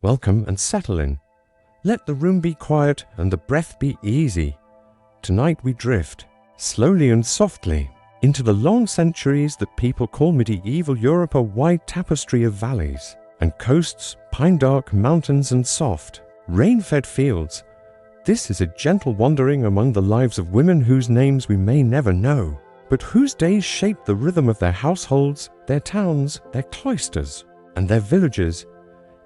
Welcome and settle in. Let the room be quiet and the breath be easy. Tonight we drift, slowly and softly, into the long centuries that people call medieval Europe, a wide tapestry of valleys and coasts, pine-dark mountains and soft, rain-fed fields. This is a gentle wandering among the lives of women whose names we may never know, but whose days shape the rhythm of their households, their towns, their cloisters, and their villages.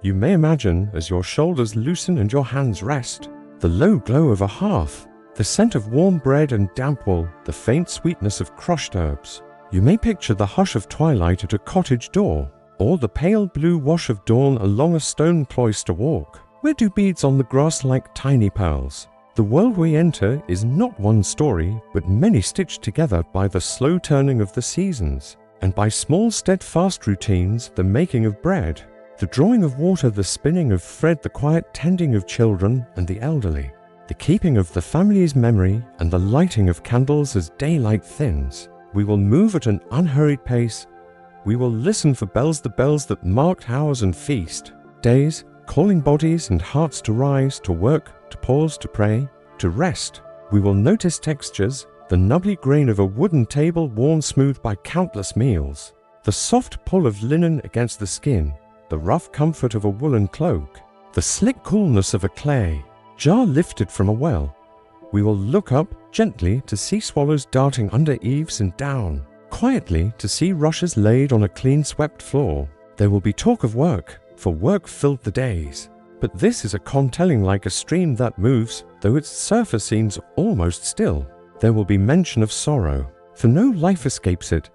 You may imagine, as your shoulders loosen and your hands rest, the low glow of a hearth, the scent of warm bread and damp wool, the faint sweetness of crushed herbs. You may picture the hush of twilight at a cottage door, or the pale blue wash of dawn along a stone cloister walk, where do beads on the grass like tiny pearls. The world we enter is not one story, but many stitched together by the slow turning of the seasons, and by small steadfast routines, the making of bread, the drawing of water, the spinning of thread, the quiet tending of children and the elderly, the keeping of the family's memory, and the lighting of candles as daylight thins. We will move at an unhurried pace. We will listen for bells, the bells that marked hours and feast, days, calling bodies and hearts to rise, to work, to pause, to pray, to rest. We will notice textures, the nubbly grain of a wooden table worn smooth by countless meals, the soft pull of linen against the skin, the rough comfort of a woolen cloak, the slick coolness of a clay jar lifted from a well. We will look up gently to see swallows darting under eaves and down, quietly to see rushes laid on a clean swept floor. There will be talk of work, for work filled the days. But this is a contelling like a stream that moves, though its surface seems almost still. There will be mention of sorrow, for no life escapes it,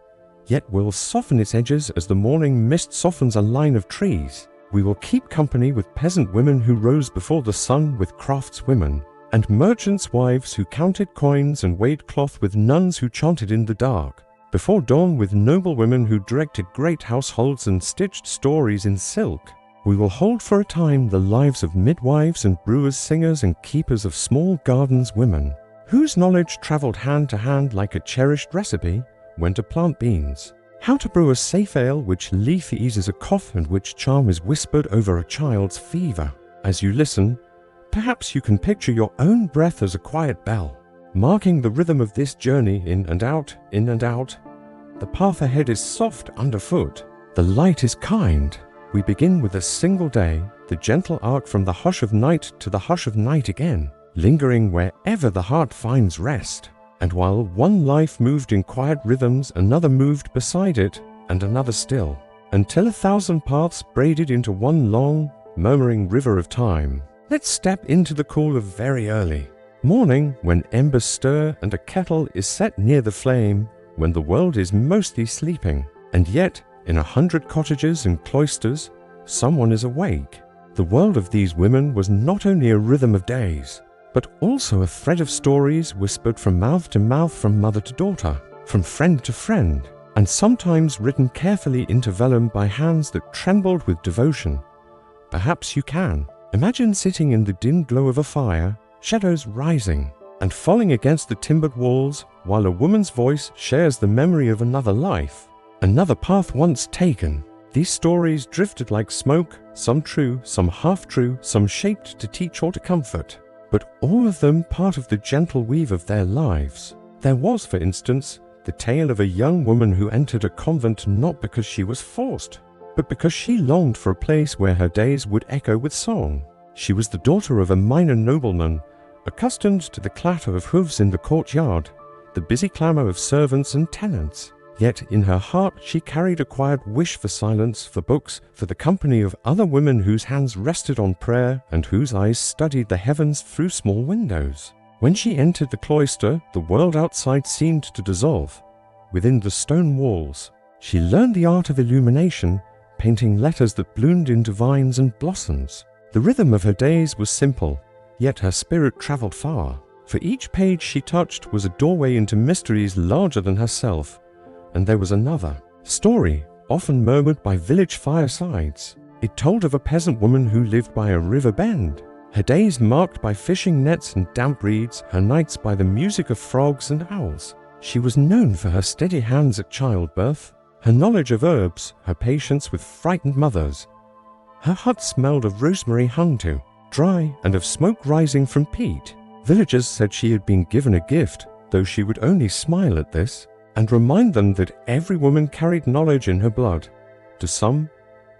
yet will soften its edges as the morning mist softens a line of trees. We will keep company with peasant women who rose before the sun, with craftswomen, and merchants' wives who counted coins and weighed cloth, with nuns who chanted in the dark before dawn, with noblewomen who directed great households and stitched stories in silk. We will hold for a time the lives of midwives and brewers, singers and keepers of small gardens, women whose knowledge traveled hand to hand like a cherished recipe: when to plant beans, how to brew a safe ale, which leaf eases a cough and which charm is whispered over a child's fever. As you listen, perhaps you can picture your own breath as a quiet bell, marking the rhythm of this journey in and out, in and out. The path ahead is soft underfoot. The light is kind. We begin with a single day, the gentle arc from the hush of night to the hush of night again, lingering wherever the heart finds rest. And while one life moved in quiet rhythms, another moved beside it, and another still, until 1,000 paths braided into one long, murmuring river of time. Let's step into the cool of very early morning, when embers stir and a kettle is set near the flame, when the world is mostly sleeping, and yet in 100 cottages and cloisters someone is awake. The world of these women was not only a rhythm of days, but also a thread of stories whispered from mouth to mouth, from mother to daughter, from friend to friend, and sometimes written carefully into vellum by hands that trembled with devotion. Perhaps you can imagine sitting in the dim glow of a fire, shadows rising and falling against the timbered walls, while a woman's voice shares the memory of another life, another path once taken. These stories drifted like smoke, some true, some half-true, some shaped to teach or to comfort, but all of them part of the gentle weave of their lives. There was, for instance, the tale of a young woman who entered a convent not because she was forced, but because she longed for a place where her days would echo with song. She was the daughter of a minor nobleman, accustomed to the clatter of hooves in the courtyard, the busy clamor of servants and tenants. Yet in her heart she carried a quiet wish for silence, for books, for the company of other women whose hands rested on prayer and whose eyes studied the heavens through small windows. When she entered the cloister, the world outside seemed to dissolve within the stone walls. She learned the art of illumination, painting letters that bloomed into vines and blossoms. The rhythm of her days was simple, yet her spirit traveled far. For each page she touched was a doorway into mysteries larger than herself. And there was another story, often murmured by village firesides. It told of a peasant woman who lived by a river bend, her days marked by fishing nets and damp reeds, her nights by the music of frogs and owls. She was known for her steady hands at childbirth, her knowledge of herbs, her patience with frightened mothers, Her hut smelled of rosemary hung to, dry, and of smoke rising from peat. Villagers said she had been given a gift, though she would only smile at this, and remind them that every woman carried knowledge in her blood. To some,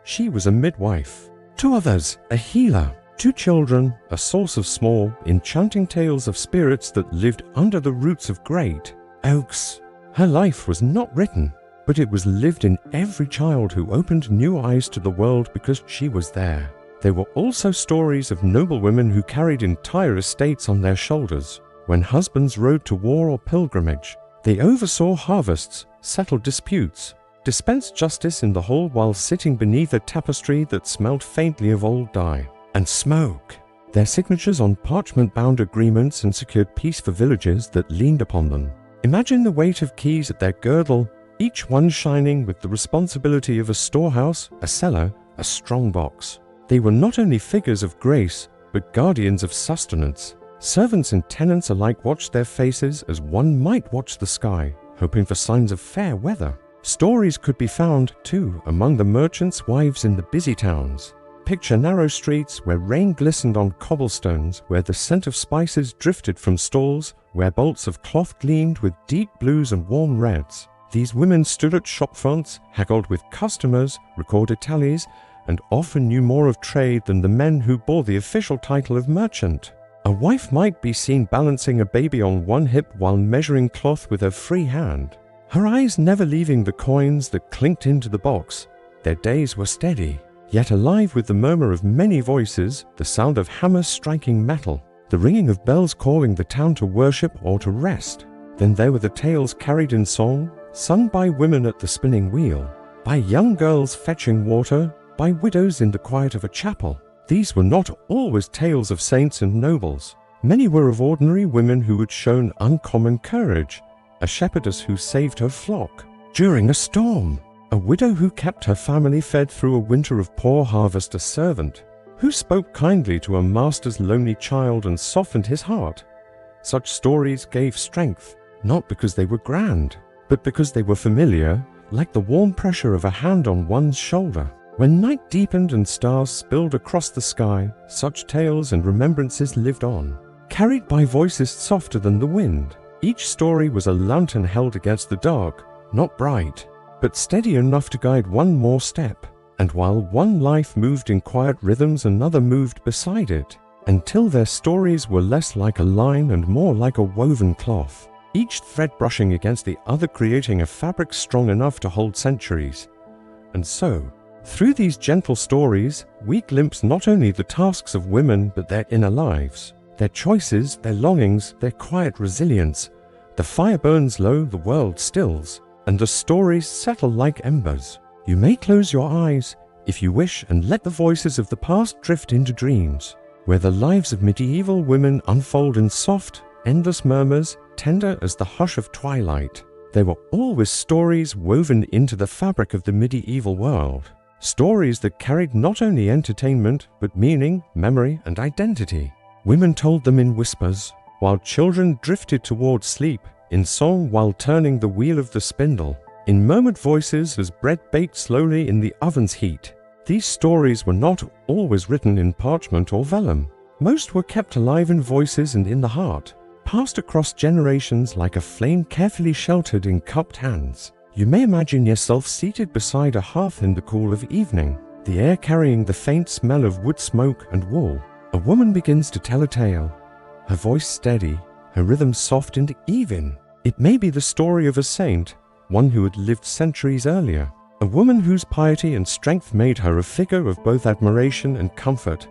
she was a midwife. To others, a healer. To children, a source of small, enchanting tales of spirits that lived under the roots of great oaks. Her life was not written, but it was lived in every child who opened new eyes to the world because she was there. There were also stories of noblewomen who carried entire estates on their shoulders. When husbands rode to war or pilgrimage, they oversaw harvests, settled disputes, dispensed justice in the hall while sitting beneath a tapestry that smelled faintly of old dye and smoke. Their signatures on parchment-bound agreements and secured peace for villages that leaned upon them. Imagine the weight of keys at their girdle, each one shining with the responsibility of a storehouse, a cellar, a strong box. They were not only figures of grace, but guardians of sustenance. Servants and tenants alike watched their faces as one might watch the sky, hoping for signs of fair weather. Stories could be found, too, among the merchants' wives in the busy towns. Picture narrow streets where rain glistened on cobblestones, where the scent of spices drifted from stalls, where bolts of cloth gleamed with deep blues and warm reds. These women stood at shop fronts, haggled with customers, recorded tallies, and often knew more of trade than the men who bore the official title of merchant. A wife might be seen balancing a baby on one hip while measuring cloth with her free hand, her eyes never leaving the coins that clinked into the box. Their days were steady, yet alive with the murmur of many voices, the sound of hammers striking metal, the ringing of bells calling the town to worship or to rest. Then there were the tales carried in song, sung by women at the spinning wheel, by young girls fetching water, by widows in the quiet of a chapel. These were not always tales of saints and nobles. Many were of ordinary women who had shown uncommon courage, a shepherdess who saved her flock during a storm, a widow who kept her family fed through a winter of poor harvest, a servant who spoke kindly to a master's lonely child and softened his heart. Such stories gave strength, not because they were grand, but because they were familiar, like the warm pressure of a hand on one's shoulder. When night deepened and stars spilled across the sky, such tales and remembrances lived on, carried by voices softer than the wind. Each story was a lantern held against the dark, not bright, but steady enough to guide one more step. And while one life moved in quiet rhythms, another moved beside it, until their stories were less like a line and more like a woven cloth, each thread brushing against the other, creating a fabric strong enough to hold centuries. And so, through these gentle stories, we glimpse not only the tasks of women but their inner lives, their choices, their longings, their quiet resilience. The fire burns low, the world stills, and the stories settle like embers. You may close your eyes, if you wish, and let the voices of the past drift into dreams, where the lives of medieval women unfold in soft, endless murmurs, tender as the hush of twilight. There were always stories woven into the fabric of the medieval world. Stories that carried not only entertainment, but meaning, memory, and identity. Women told them in whispers, while children drifted toward sleep, in song while turning the wheel of the spindle, in murmured voices as bread baked slowly in the oven's heat. These stories were not always written in parchment or vellum. Most were kept alive in voices and in the heart, passed across generations like a flame carefully sheltered in cupped hands. You may imagine yourself seated beside a hearth in the cool of evening, the air carrying the faint smell of wood smoke and wool. A woman begins to tell a tale, her voice steady, her rhythm soft and even. It may be the story of a saint, one who had lived centuries earlier, a woman whose piety and strength made her a figure of both admiration and comfort.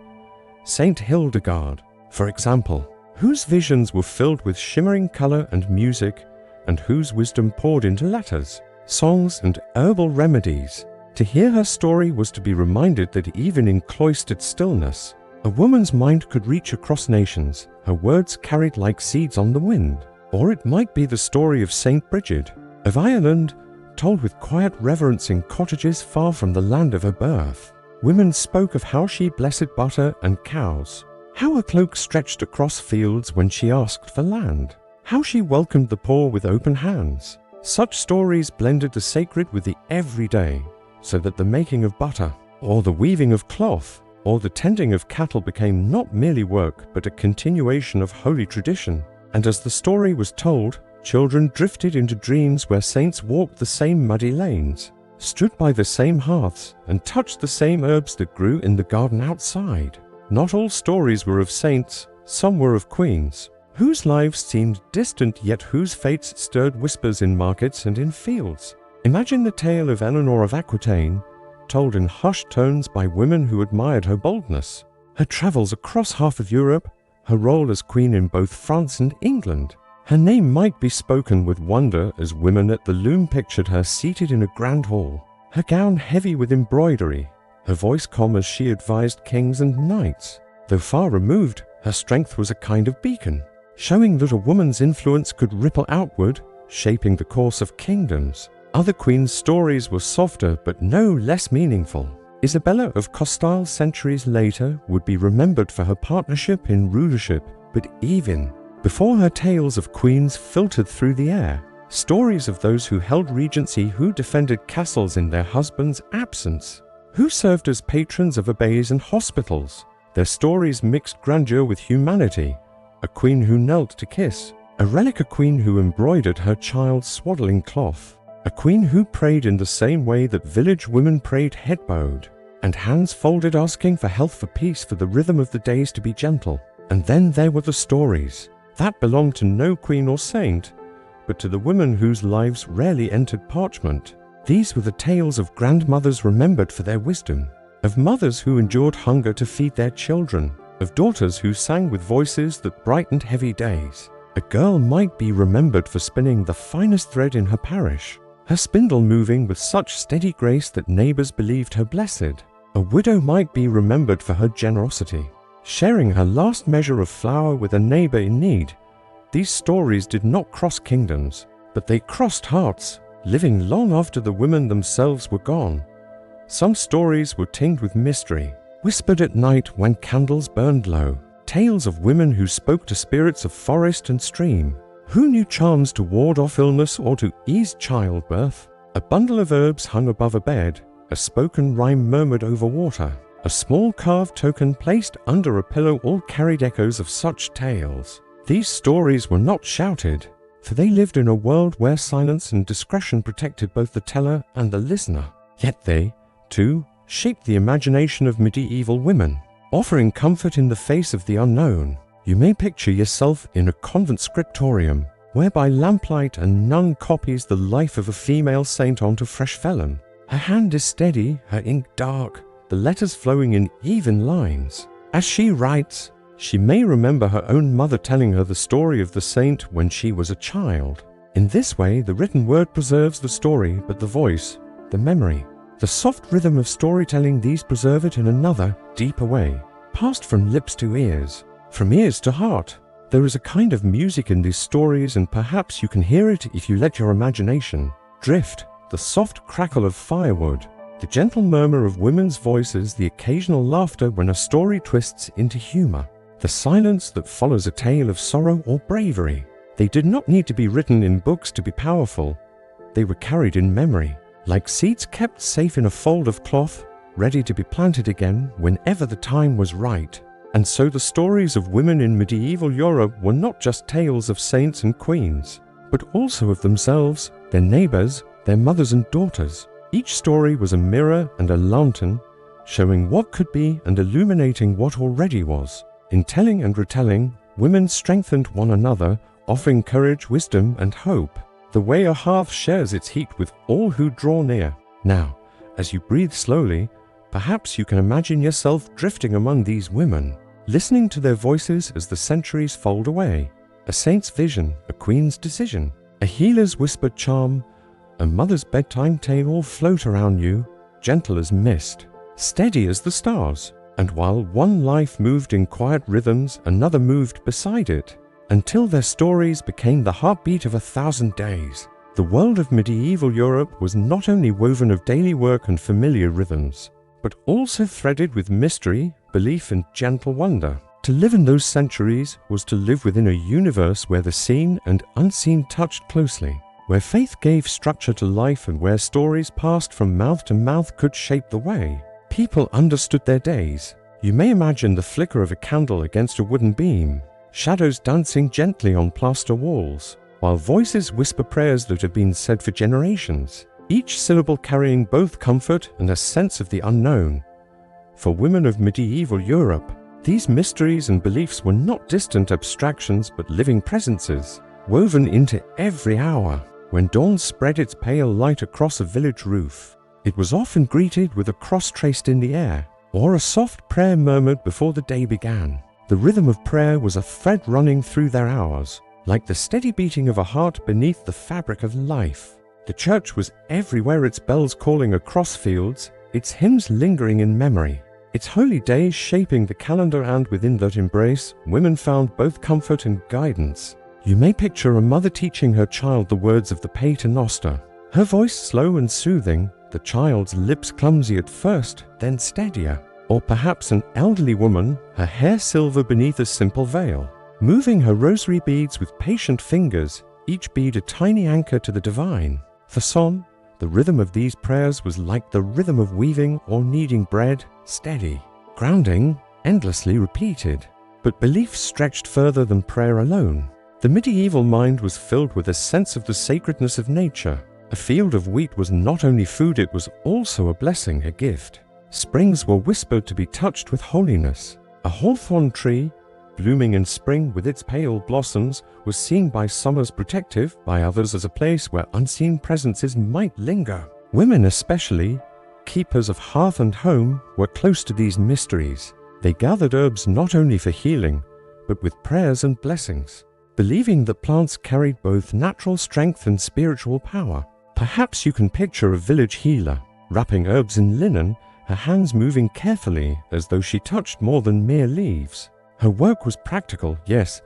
Saint Hildegard, for example, whose visions were filled with shimmering color and music, and whose wisdom poured into letters, songs, and herbal remedies. To hear her story was to be reminded that even in cloistered stillness, a woman's mind could reach across nations, her words carried like seeds on the wind. Or it might be the story of Saint Bridget of Ireland, told with quiet reverence in cottages far from the land of her birth. Women spoke of how she blessed butter and cows, how her cloak stretched across fields when she asked for land, how she welcomed the poor with open hands. Such stories blended the sacred with the everyday, so that the making of butter, or the weaving of cloth, or the tending of cattle became not merely work but a continuation of holy tradition. And as the story was told, children drifted into dreams where saints walked the same muddy lanes, stood by the same hearths, and touched the same herbs that grew in the garden outside. Not all stories were of saints, some were of queens, whose lives seemed distant yet whose fates stirred whispers in markets and in fields. Imagine the tale of Eleanor of Aquitaine, told in hushed tones by women who admired her boldness, her travels across half of Europe, her role as queen in both France and England. Her name might be spoken with wonder as women at the loom pictured her seated in a grand hall, her gown heavy with embroidery, her voice calm as she advised kings and knights. Though far removed, her strength was a kind of beacon, showing that a woman's influence could ripple outward, shaping the course of kingdoms. Other queens' stories were softer but no less meaningful. Isabella of Castile centuries later would be remembered for her partnership in rulership, but even before her tales of queens filtered through the air, stories of those who held regency, who defended castles in their husbands' absence, who served as patrons of abbeys and hospitals. Their stories mixed grandeur with humanity, a queen who knelt to kiss, a relic, a queen who embroidered her child's swaddling cloth, a queen who prayed in the same way that village women prayed, head bowed, and hands folded, asking for health, for peace, for the rhythm of the days to be gentle. And then there were the stories that belonged to no queen or saint, but to the women whose lives rarely entered parchment. These were the tales of grandmothers remembered for their wisdom, of mothers who endured hunger to feed their children, of daughters who sang with voices that brightened heavy days. A girl might be remembered for spinning the finest thread in her parish, her spindle moving with such steady grace that neighbors believed her blessed. A widow might be remembered for her generosity, sharing her last measure of flour with a neighbor in need. These stories did not cross kingdoms, but they crossed hearts, living long after the women themselves were gone. Some stories were tinged with mystery, whispered at night when candles burned low, tales of women who spoke to spirits of forest and stream, who knew charms to ward off illness or to ease childbirth. A bundle of herbs hung above a bed, a spoken rhyme murmured over water, a small carved token placed under a pillow, all carried echoes of such tales. These stories were not shouted, for they lived in a world where silence and discretion protected both the teller and the listener. Yet they, too, shaped the imagination of medieval women, offering comfort in the face of the unknown. You may picture yourself in a convent scriptorium, where by lamplight a nun copies the life of a female saint onto fresh vellum. Her hand is steady, her ink dark, the letters flowing in even lines. As she writes, she may remember her own mother telling her the story of the saint when she was a child. In this way, the written word preserves the story, but the voice, the memory, the soft rhythm of storytelling, these preserve it in another, deeper way, passed from lips to ears, from ears to heart. There is a kind of music in these stories, and perhaps you can hear it if you let your imagination drift. The soft crackle of firewood, the gentle murmur of women's voices, the occasional laughter when a story twists into humor, the silence that follows a tale of sorrow or bravery. They did not need to be written in books to be powerful. They were carried in memory, like seeds kept safe in a fold of cloth, ready to be planted again whenever the time was right. And so the stories of women in medieval Europe were not just tales of saints and queens, but also of themselves, their neighbors, their mothers and daughters. Each story was a mirror and a lantern, showing what could be and illuminating what already was. In telling and retelling, women strengthened one another, offering courage, wisdom, and hope, the way a hearth shares its heat with all who draw near. Now, as you breathe slowly, perhaps you can imagine yourself drifting among these women, listening to their voices as the centuries fold away. A saint's vision, a queen's decision, a healer's whispered charm, a mother's bedtime tale all float around you, gentle as mist, steady as the stars. And while one life moved in quiet rhythms, another moved beside it, until their stories became the heartbeat of 1,000 days. The world of medieval Europe was not only woven of daily work and familiar rhythms, but also threaded with mystery, belief, and gentle wonder. To live in those centuries was to live within a universe where the seen and unseen touched closely, where faith gave structure to life, and where stories passed from mouth to mouth could shape the way People understood their days. You may imagine the flicker of a candle against a wooden beam, shadows dancing gently on plaster walls, while voices whisper prayers that have been said for generations, each syllable carrying both comfort and a sense of the unknown. For women of medieval Europe, these mysteries and beliefs were not distant abstractions but living presences, woven into every hour. When dawn spread its pale light across a village roof, it was often greeted with a cross traced in the air, or a soft prayer murmured before the day began. The rhythm of prayer was a thread running through their hours, like the steady beating of a heart beneath the fabric of life. The church was everywhere, its bells calling across fields, its hymns lingering in memory, its holy days shaping the calendar, and within that embrace, women found both comfort and guidance. You may picture a mother teaching her child the words of the Pater Noster, her voice slow and soothing, the child's lips clumsy at first, then steadier. Or perhaps an elderly woman, her hair silver beneath a simple veil, moving her rosary beads with patient fingers, each bead a tiny anchor to the divine. For some, the rhythm of these prayers was like the rhythm of weaving or kneading bread, steady, grounding, endlessly repeated. But belief stretched further than prayer alone. The medieval mind was filled with a sense of the sacredness of nature. A field of wheat was not only food, it was also a blessing, a gift. Springs were whispered to be touched with holiness. A hawthorn tree, blooming in spring with its pale blossoms, was seen by some as protective, by others as a place where unseen presences might linger. Women especially, keepers of hearth and home, were close to these mysteries. They gathered herbs not only for healing, but with prayers and blessings, believing that plants carried both natural strength and spiritual power. Perhaps you can picture a village healer, wrapping herbs in linen, her hands moving carefully as though she touched more than mere leaves. Her work was practical, yes,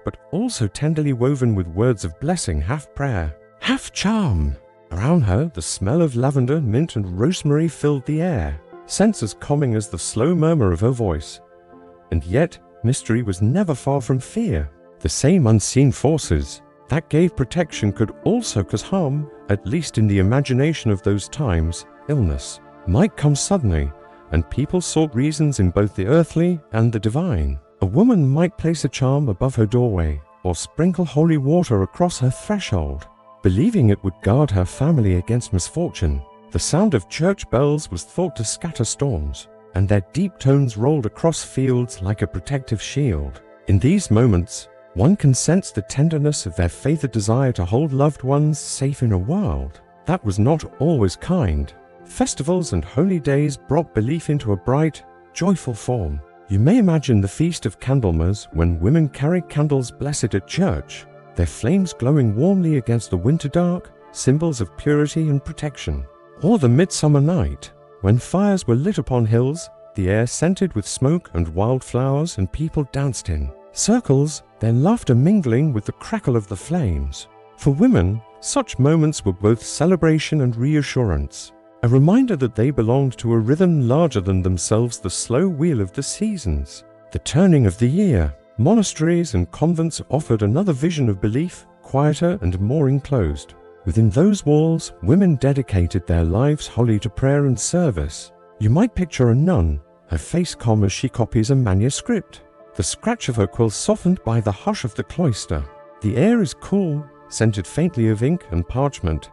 but also tenderly woven with words of blessing, half prayer, half charm. Around her, the smell of lavender, mint and rosemary filled the air, scents as calming as the slow murmur of her voice. And yet, mystery was never far from fear. The same unseen forces that gave protection could also cause harm, at least in the imagination of those times. Illness might come suddenly, and people sought reasons in both the earthly and the divine. A woman might place a charm above her doorway, or sprinkle holy water across her threshold, believing it would guard her family against misfortune. The sound of church bells was thought to scatter storms, and their deep tones rolled across fields like a protective shield. In these moments, one can sense the tenderness of their faith, a desire to hold loved ones safe in a world that was not always kind. Festivals and holy days brought belief into a bright, joyful form. You may imagine the Feast of Candlemas, when women carried candles blessed at church, their flames glowing warmly against the winter dark, symbols of purity and protection. Or the midsummer night, when fires were lit upon hills, the air scented with smoke and wildflowers, and people danced in circles, their laughter mingling with the crackle of the flames. For women, such moments were both celebration and reassurance, a reminder that they belonged to a rhythm larger than themselves, the slow wheel of the seasons, the turning of the year. Monasteries and convents offered another vision of belief, quieter and more enclosed. Within those walls, women dedicated their lives wholly to prayer and service. You might picture a nun, her face calm as she copies a manuscript, the scratch of her quill softened by the hush of the cloister. The air is cool, scented faintly of ink and parchment.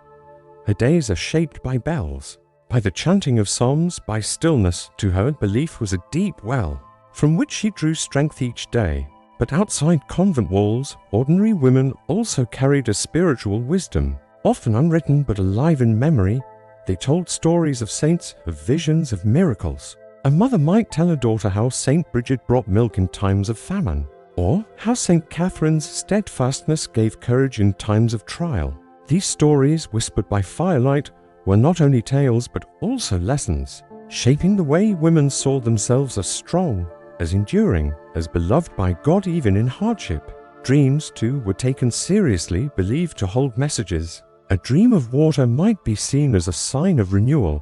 Her days are shaped by bells, by the chanting of psalms, by stillness. To her, belief was a deep well, from which she drew strength each day. But outside convent walls, ordinary women also carried a spiritual wisdom, often unwritten but alive in memory. They told stories of saints, of visions, of miracles. A mother might tell her daughter how Saint Bridget brought milk in times of famine, or how Saint Catherine's steadfastness gave courage in times of trial. These stories, whispered by firelight, were not only tales but also lessons, shaping the way women saw themselves as strong, as enduring, as beloved by God even in hardship. Dreams, too, were taken seriously, believed to hold messages. A dream of water might be seen as a sign of renewal,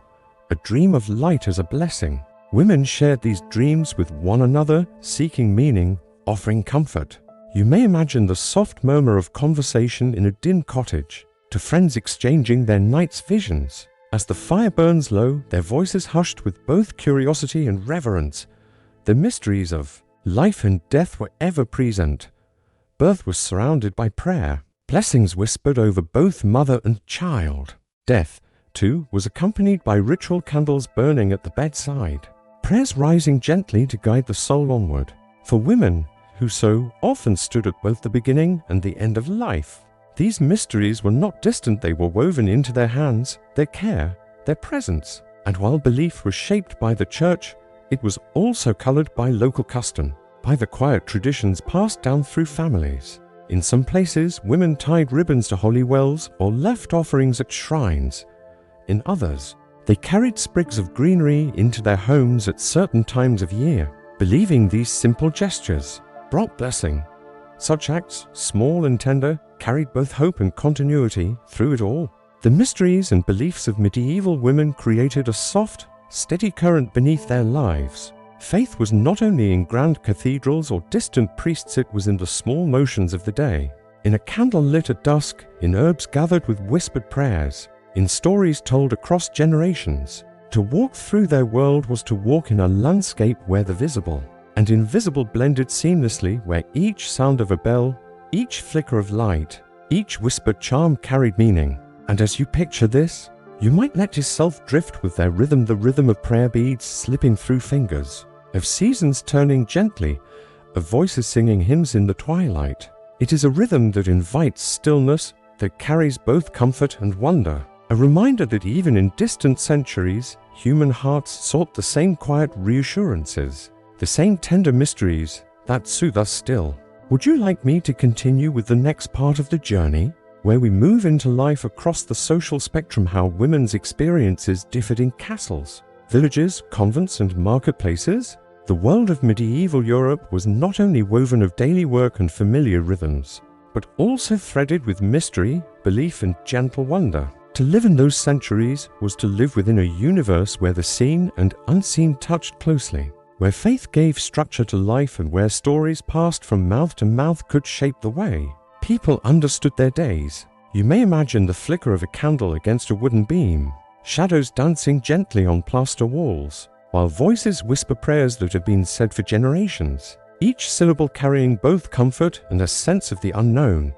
a dream of light as a blessing. Women shared these dreams with one another, seeking meaning, offering comfort. You may imagine the soft murmur of conversation in a dim cottage, to friends exchanging their night's visions, As the fire burns low, their voices hushed with both curiosity and reverence. The mysteries of life and death were ever present. Birth was surrounded by prayer. Blessings whispered over both mother and child. Death, too, was accompanied by ritual candles burning at the bedside. Prayers rising gently to guide the soul onward. For women, who so often stood at both the beginning and the end of life, these mysteries were not distant. They were woven into their hands, their care, their presence. And while belief was shaped by the church, it was also colored by local custom, by the quiet traditions passed down through families. In some places, women tied ribbons to holy wells or left offerings at shrines. In others, they carried sprigs of greenery into their homes at certain times of year, believing these simple gestures brought blessing. Such acts, small and tender, carried both hope and continuity through it all. The mysteries and beliefs of medieval women created a soft, steady current beneath their lives. Faith was not only in grand cathedrals or distant priests, it was in the small motions of the day. In a candle lit at dusk, in herbs gathered with whispered prayers, in stories told across generations. To walk through their world was to walk in a landscape where the visible and invisible blended seamlessly, where each sound of a bell, each flicker of light, each whispered charm carried meaning. And as you picture this, you might let yourself drift with their rhythm, the rhythm of prayer beads slipping through fingers, of seasons turning gently, of voices singing hymns in the twilight. It is a rhythm that invites stillness, that carries both comfort and wonder, a reminder that even in distant centuries, human hearts sought the same quiet reassurances, the same tender mysteries that soothe us still. Would you like me to continue with the next part of the journey, where we move into life across the social spectrum, how women's experiences differed in castles, villages, convents, and marketplaces? The world of medieval Europe was not only woven of daily work and familiar rhythms, but also threaded with mystery, belief, and gentle wonder. To live in those centuries was to live within a universe where the seen and unseen touched closely, where faith gave structure to life, and where stories passed from mouth to mouth could shape the way people understood their days. You may imagine the flicker of a candle against a wooden beam, shadows dancing gently on plaster walls, while voices whisper prayers that have been said for generations, each syllable carrying both comfort and a sense of the unknown.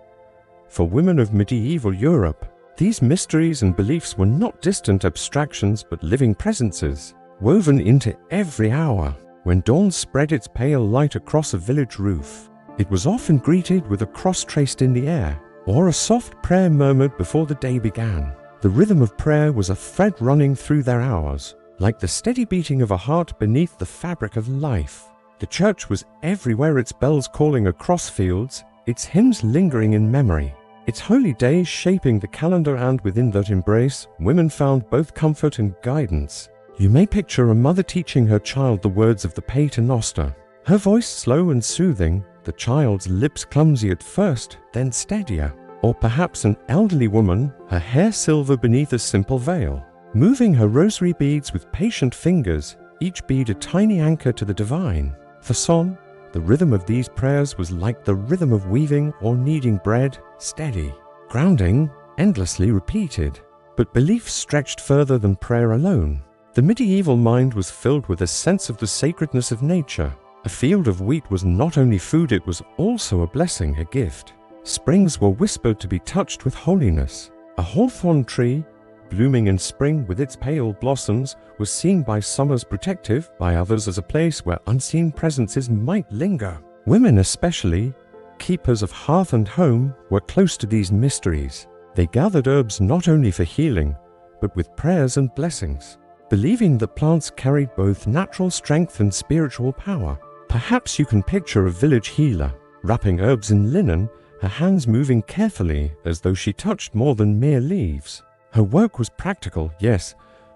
For women of medieval Europe, these mysteries and beliefs were not distant abstractions but living presences, woven into every hour. When dawn spread its pale light across a village roof, it was often greeted with a cross traced in the air, or a soft prayer murmured before the day began. The rhythm of prayer was a thread running through their hours, like the steady beating of a heart beneath the fabric of life. The church was everywhere, its bells calling across fields, its hymns lingering in memory, its holy days shaping the calendar, and within that embrace, women found both comfort and guidance. You may picture a mother teaching her child the words of the Pater Noster, her voice slow and soothing, the child's lips clumsy at first, then steadier. Or perhaps an elderly woman, her hair silver beneath a simple veil, moving her rosary beads with patient fingers, each bead a tiny anchor to the divine. For some, the rhythm of these prayers was like the rhythm of weaving or kneading bread, steady, grounding, endlessly repeated. But belief stretched further than prayer alone. The medieval mind was filled with a sense of the sacredness of nature. A field of wheat was not only food, it was also a blessing, a gift. Springs were whispered to be touched with holiness. A hawthorn tree, blooming in spring with its pale blossoms, was seen by some as protective, by others as a place where unseen presences might linger. Women especially, keepers of hearth and home, were close to these mysteries. They gathered herbs not only for healing, but with prayers and blessings, believing that plants carried both natural strength and spiritual power. Perhaps you can picture a village healer, wrapping herbs in linen, her hands moving carefully as though she touched more than mere leaves. Her work was practical, yes,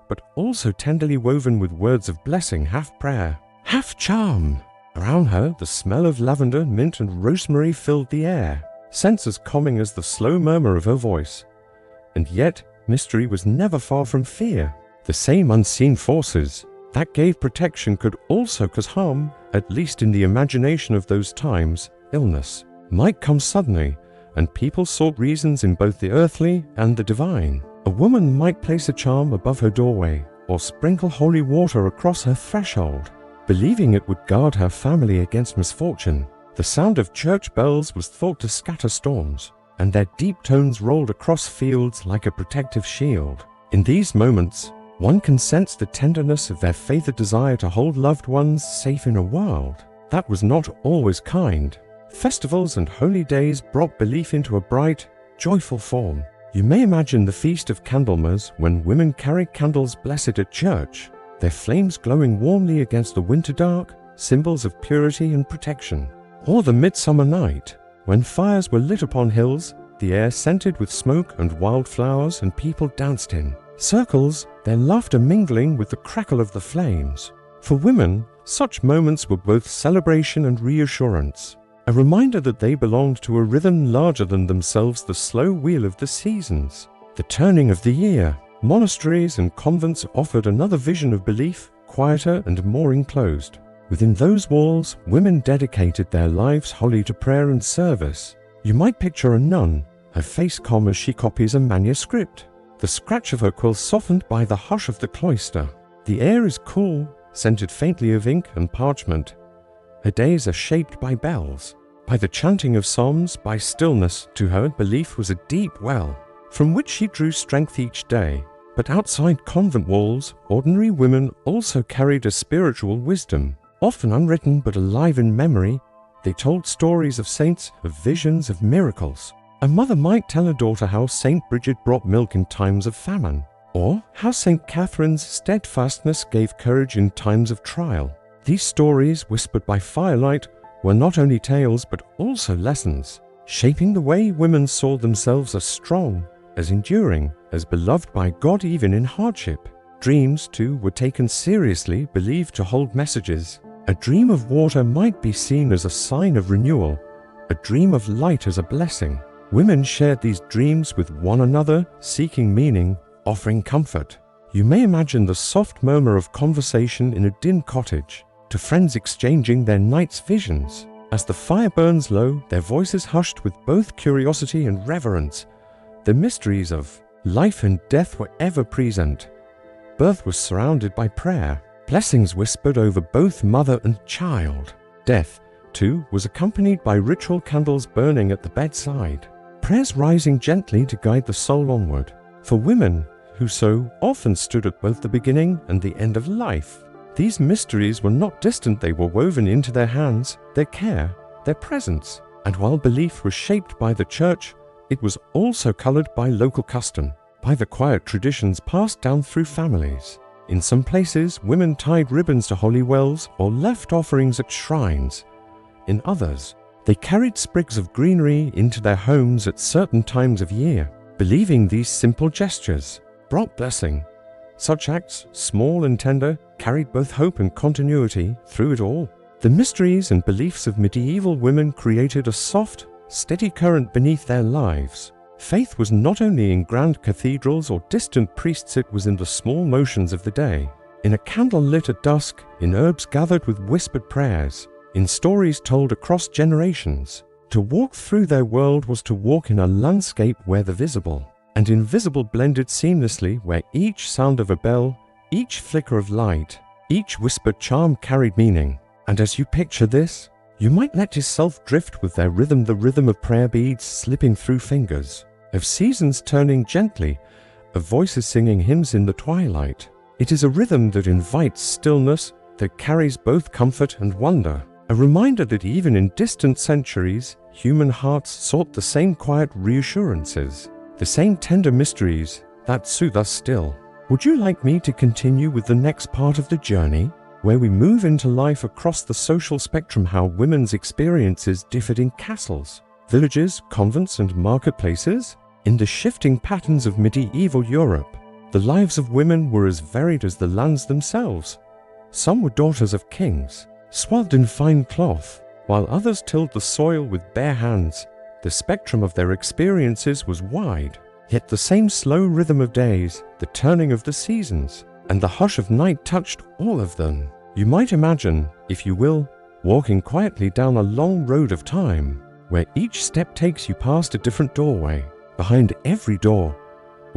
but also tenderly woven with words of blessing, half prayer, half charm. Around her, the smell of lavender, mint, and rosemary filled the air, scents as calming as the slow murmur of her voice. And yet, mystery was never far from fear. The same unseen forces that gave protection could also cause harm, at least in the imagination of those times. Illness might come suddenly, and people sought reasons in both the earthly and the divine. A woman might place a charm above her doorway or sprinkle holy water across her threshold, believing it would guard her family against misfortune. The sound of church bells was thought to scatter storms, and their deep tones rolled across fields like a protective shield. In these moments, one can sense the tenderness of their faith, a desire to hold loved ones safe in a world that was not always kind. Festivals and holy days brought belief into a bright, joyful form. You may imagine the Feast of Candlemas when women carried candles blessed at church, their flames glowing warmly against the winter dark, symbols of purity and protection. Or the midsummer night, when fires were lit upon hills, the air scented with smoke and wildflowers, and people danced in circles, their laughter mingling with the crackle of the flames. For women, such moments were both celebration and reassurance, a reminder that they belonged to a rhythm larger than themselves, the slow wheel of the seasons, the turning of the year. Monasteries and convents offered another vision of belief, quieter and more enclosed. Within those walls, women dedicated their lives wholly to prayer and service. You might picture a nun, her face calm as she copies a manuscript, the scratch of her quill softened by the hush of the cloister. The air is cool, scented faintly of ink and parchment. Her days are shaped by bells, by the chanting of psalms, by stillness. To her, belief was a deep well, from which she drew strength each day. But outside convent walls, ordinary women also carried a spiritual wisdom. Often unwritten but alive in memory, they told stories of saints, of visions, of miracles. A mother might tell her daughter how Saint Bridget brought milk in times of famine, or how Saint Catherine's steadfastness gave courage in times of trial. These stories, whispered by firelight, were not only tales but also lessons, shaping the way women saw themselves as strong, as enduring, as beloved by God even in hardship. Dreams, too, were taken seriously, believed to hold messages. A dream of water might be seen as a sign of renewal, a dream of light as a blessing. Women shared these dreams with one another, seeking meaning, offering comfort. You may imagine the soft murmur of conversation in a dim cottage, to friends exchanging their night's visions. As the fire burns low, their voices hushed with both curiosity and reverence. The mysteries of life and death were ever present. Birth was surrounded by prayer. Blessings whispered over both mother and child. Death, too, was accompanied by ritual candles burning at the bedside, prayers rising gently to guide the soul onward. For women, who so often stood at both the beginning and the end of life, these mysteries were not distant. They were woven into their hands, their care, their presence. And while belief was shaped by the church, it was also colored by local custom, by the quiet traditions passed down through families. In some places, women tied ribbons to holy wells or left offerings at shrines. In others, they carried sprigs of greenery into their homes at certain times of year, believing these simple gestures brought blessing. Such acts, small and tender, carried both hope and continuity through it all. The mysteries and beliefs of medieval women created a soft, steady current beneath their lives. Faith was not only in grand cathedrals or distant priests, it was in the small motions of the day, in a candle lit at dusk, in herbs gathered with whispered prayers, in stories told across generations. To walk through their world was to walk in a landscape where the visible and invisible blended seamlessly, where each sound of a bell, each flicker of light, each whispered charm carried meaning. And as you picture this, you might let yourself drift with their rhythm, the rhythm of prayer beads slipping through fingers, of seasons turning gently, of voices singing hymns in the twilight. It is a rhythm that invites stillness, that carries both comfort and wonder, a reminder that even in distant centuries, human hearts sought the same quiet reassurances, the same tender mysteries that soothe us still. Would you like me to continue with the next part of the journey, where we move into life across the social spectrum, how women's experiences differed in castles, villages, convents, and marketplaces? In the shifting patterns of medieval Europe, the lives of women were as varied as the lands themselves. Some were daughters of kings, swathed in fine cloth, while others tilled the soil with bare hands. The spectrum of their experiences was wide, yet the same slow rhythm of days, the turning of the seasons, and the hush of night touched all of them. You might imagine, if you will, walking quietly down a long road of time, where each step takes you past a different doorway. Behind every door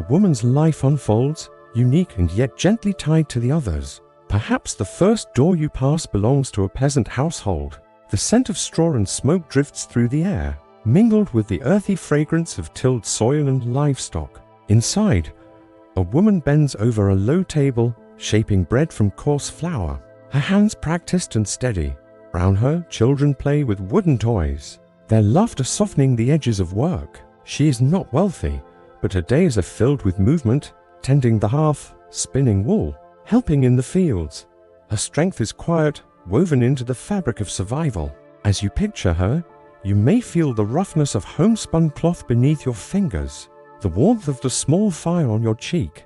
a woman's life unfolds, unique and yet gently tied to the others. Perhaps the first door you pass belongs to a peasant household. The scent of straw and smoke drifts through the air, mingled with the earthy fragrance of tilled soil and livestock. Inside, a woman bends over a low table, shaping bread from coarse flour. Her hands practiced and steady. Around her, children play with wooden toys, their laughter softening the edges of work. She is not wealthy, but her days are filled with movement, tending the hearth, spinning wool, helping in the fields. Her strength is quiet, woven into the fabric of survival. As you picture her, you may feel the roughness of homespun cloth beneath your fingers, the warmth of the small fire on your cheek,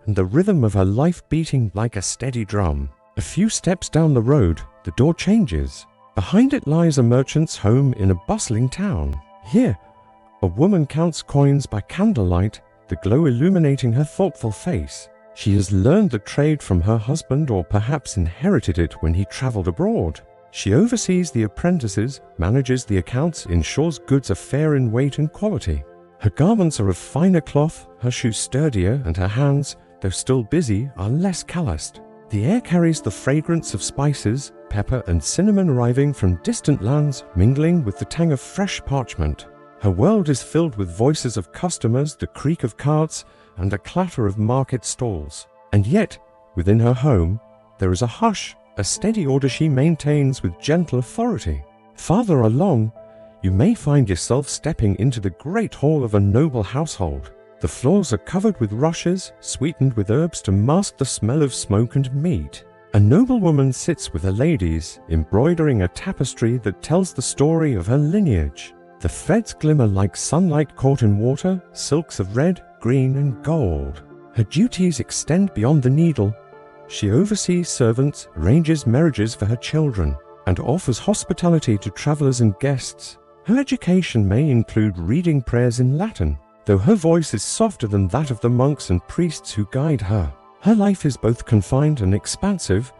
and the rhythm of her life beating like a steady drum. A few steps down the road, the door changes. Behind it lies a merchant's home in a bustling town. Here, a woman counts coins by candlelight, the glow illuminating her thoughtful face. She has learned the trade from her husband, or perhaps inherited it when he traveled abroad. She oversees the apprentices, manages the accounts, ensures goods are fair in weight and quality. Her garments are of finer cloth, her shoes sturdier, and her hands, though still busy, are less calloused. The air carries the fragrance of spices, pepper and cinnamon arriving from distant lands, mingling with the tang of fresh parchment. Her world is filled with voices of customers, the creak of carts, and the clatter of market stalls. And yet, within her home, there is a hush, a steady order she maintains with gentle authority. Farther along, you may find yourself stepping into the great hall of a noble household. The floors are covered with rushes, sweetened with herbs to mask the smell of smoke and meat. A noblewoman sits with her ladies, embroidering a tapestry that tells the story of her lineage. The threads glimmer like sunlight caught in water, silks of red, green, and gold. Her duties extend beyond the needle. She oversees servants, arranges marriages for her children, and offers hospitality to travelers and guests. Her education may include reading prayers in Latin, though her voice is softer than that of the monks and priests who guide her. Her life is both confined and expansive,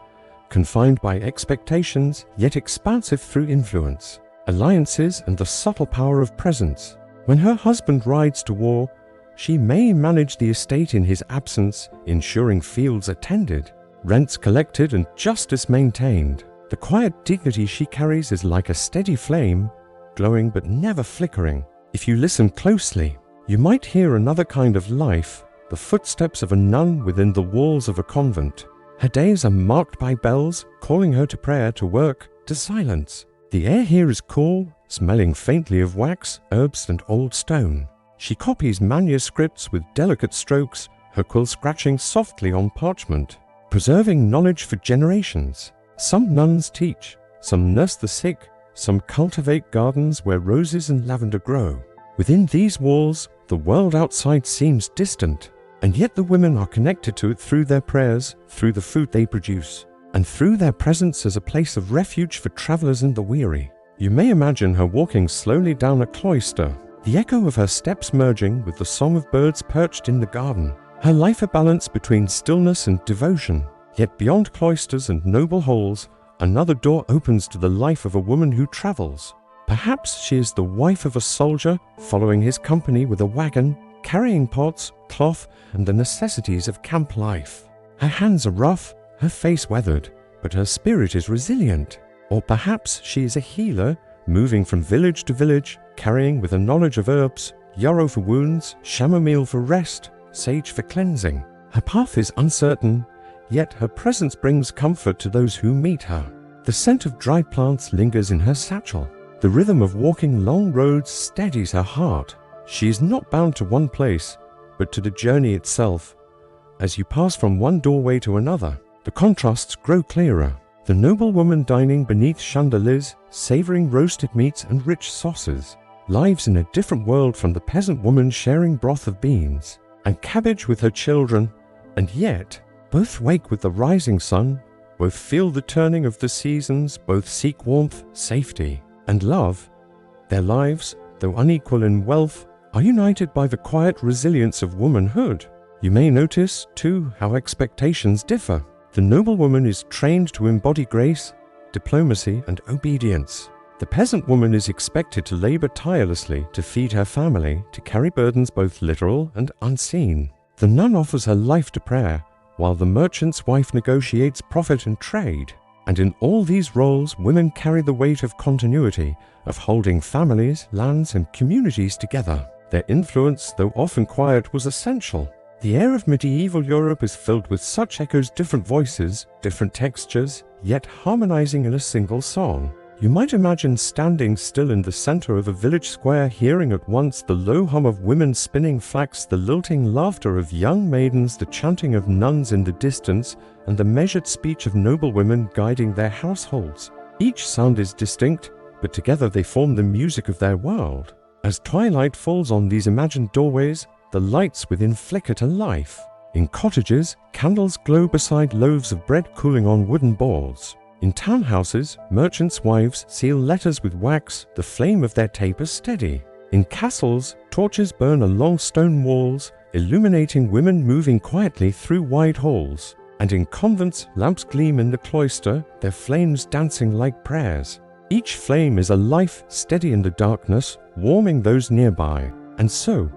confined by expectations, yet expansive through influence, alliances, and the subtle power of presence. When her husband rides to war, she may manage the estate in his absence, ensuring fields are tended, rents collected, and justice maintained. The quiet dignity she carries is like a steady flame, glowing but never flickering. If you listen closely, you might hear another kind of life, the footsteps of a nun within the walls of a convent. Her days are marked by bells, calling her to prayer, to work, to silence. The air here is cool, smelling faintly of wax, herbs, and old stone. She copies manuscripts with delicate strokes, her quill scratching softly on parchment, preserving knowledge for generations. Some nuns teach, some nurse the sick, some cultivate gardens where roses and lavender grow. Within these walls, the world outside seems distant, and yet the women are connected to it through their prayers, through the food they produce, and through their presence as a place of refuge for travelers and the weary. You may imagine her walking slowly down a cloister, the echo of her steps merging with the song of birds perched in the garden. Her life a balance between stillness and devotion. Yet beyond cloisters and noble halls, another door opens to the life of a woman who travels. Perhaps she is the wife of a soldier, following his company with a wagon, carrying pots, cloth, and the necessities of camp life. Her hands are rough, her face weathered, but her spirit is resilient. Or perhaps she is a healer, moving from village to village, carrying with a knowledge of herbs, yarrow for wounds, chamomile for rest, sage for cleansing. Her path is uncertain, yet her presence brings comfort to those who meet her. The scent of dried plants lingers in her satchel. The rhythm of walking long roads steadies her heart. She is not bound to one place, but to the journey itself. As you pass from one doorway to another, the contrasts grow clearer. The noblewoman dining beneath chandeliers, savoring roasted meats and rich sauces, lives in a different world from the peasant woman sharing broth of beans and cabbage with her children, and yet both wake with the rising sun, both feel the turning of the seasons, both seek warmth, safety, and love. Their lives, though unequal in wealth, are united by the quiet resilience of womanhood. You may notice, too, how expectations differ. The noblewoman is trained to embody grace, diplomacy, and obedience. The peasant woman is expected to labor tirelessly to feed her family, to carry burdens both literal and unseen. The nun offers her life to prayer, while the merchant's wife negotiates profit and trade. And in all these roles, women carry the weight of continuity, of holding families, lands, and communities together. Their influence, though often quiet, was essential. The air of medieval Europe is filled with such echoes, different voices, different textures, yet harmonizing in a single song. You might imagine standing still in the center of a village square, hearing at once the low hum of women spinning flax, the lilting laughter of young maidens, the chanting of nuns in the distance, and the measured speech of noblewomen guiding their households. Each sound is distinct, but together they form the music of their world. As twilight falls on these imagined doorways, the lights within flicker to life. In cottages, candles glow beside loaves of bread cooling on wooden boards. In townhouses, merchants' wives seal letters with wax, the flame of their tapers steady. In castles, torches burn along stone walls, illuminating women moving quietly through wide halls. And in convents, lamps gleam in the cloister, their flames dancing like prayers. Each flame is a life steady in the darkness, warming those nearby. And so,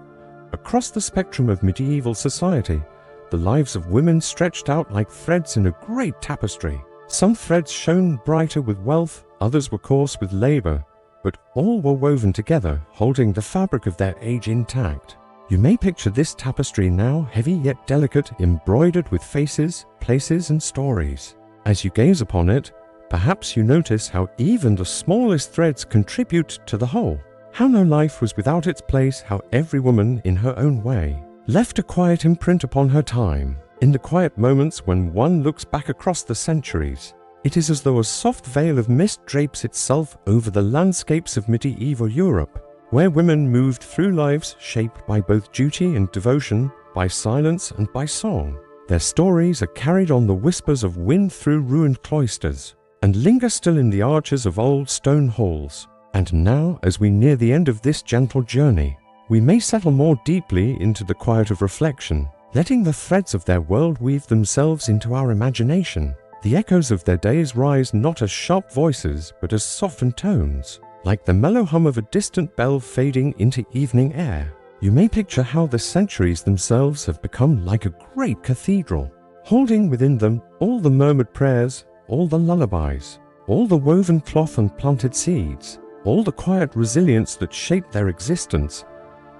across the spectrum of medieval society, the lives of women stretched out like threads in a great tapestry. Some threads shone brighter with wealth, others were coarse with labor, but all were woven together, holding the fabric of their age intact. You may picture this tapestry now, heavy yet delicate, embroidered with faces, places, and stories. As you gaze upon it, perhaps you notice how even the smallest threads contribute to the whole. How no life was without its place, how every woman, in her own way, left a quiet imprint upon her time. In the quiet moments when one looks back across the centuries, it is as though a soft veil of mist drapes itself over the landscapes of medieval Europe, where women moved through lives shaped by both duty and devotion, by silence and by song. Their stories are carried on the whispers of wind through ruined cloisters, and linger still in the arches of old stone halls. And now, as we near the end of this gentle journey, we may settle more deeply into the quiet of reflection, letting the threads of their world weave themselves into our imagination. The echoes of their days rise not as sharp voices, but as softened tones, like the mellow hum of a distant bell fading into evening air. You may picture how the centuries themselves have become like a great cathedral, holding within them all the murmured prayers, all the lullabies, all the woven cloth and planted seeds, all the quiet resilience that shaped their existence.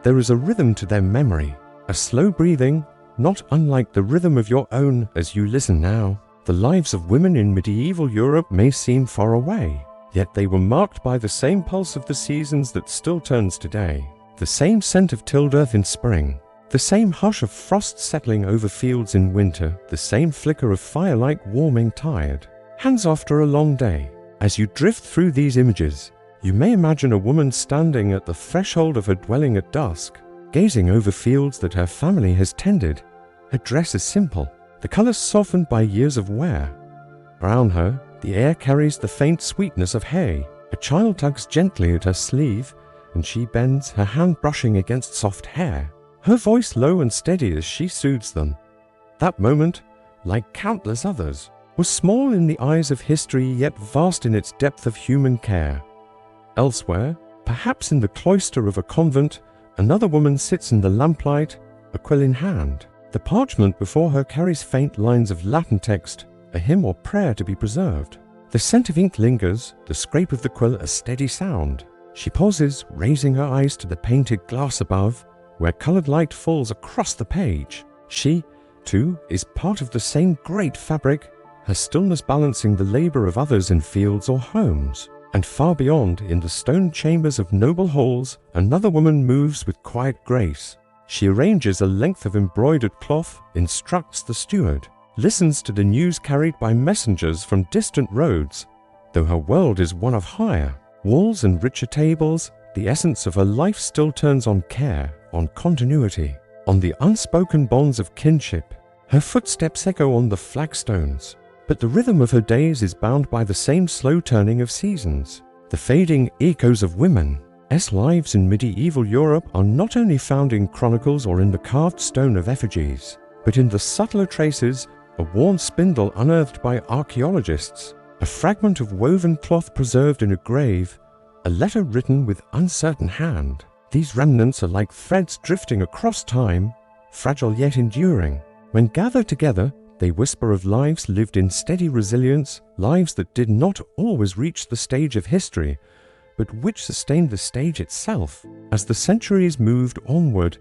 There is a rhythm to their memory, a slow breathing, not unlike the rhythm of your own as you listen now. The lives of women in medieval Europe may seem far away, yet they were marked by the same pulse of the seasons that still turns today, the same scent of tilled earth in spring, the same hush of frost settling over fields in winter, the same flicker of firelight warming tired hands after a long day. As you drift through these images, you may imagine a woman standing at the threshold of her dwelling at dusk, gazing over fields that her family has tended. Her dress is simple, the colors softened by years of wear. Around her, the air carries the faint sweetness of hay. A child tugs gently at her sleeve, and she bends, her hand brushing against soft hair, her voice low and steady as she soothes them. That moment, like countless others, was small in the eyes of history, yet vast in its depth of human care. Elsewhere, perhaps in the cloister of a convent, another woman sits in the lamplight, a quill in hand. The parchment before her carries faint lines of Latin text, a hymn or prayer to be preserved. The scent of ink lingers, the scrape of the quill a steady sound. She pauses, raising her eyes to the painted glass above, where colored light falls across the page. She, too, is part of the same great fabric, her stillness balancing the labor of others in fields or homes. And far beyond, in the stone chambers of noble halls, another woman moves with quiet grace. She arranges a length of embroidered cloth, instructs the steward, listens to the news carried by messengers from distant roads, though her world is one of higher walls and richer tables. The essence of her life still turns on care, on continuity, on the unspoken bonds of kinship. Her footsteps echo on the flagstones, but the rhythm of her days is bound by the same slow turning of seasons. The fading echoes of women's lives in medieval Europe are not only found in chronicles or in the carved stone of effigies, but in the subtler traces, a worn spindle unearthed by archaeologists, a fragment of woven cloth preserved in a grave, a letter written with uncertain hand. These remnants are like threads drifting across time, fragile yet enduring. When gathered together, they whisper of lives lived in steady resilience, lives that did not always reach the stage of history, but which sustained the stage itself. As the centuries moved onward,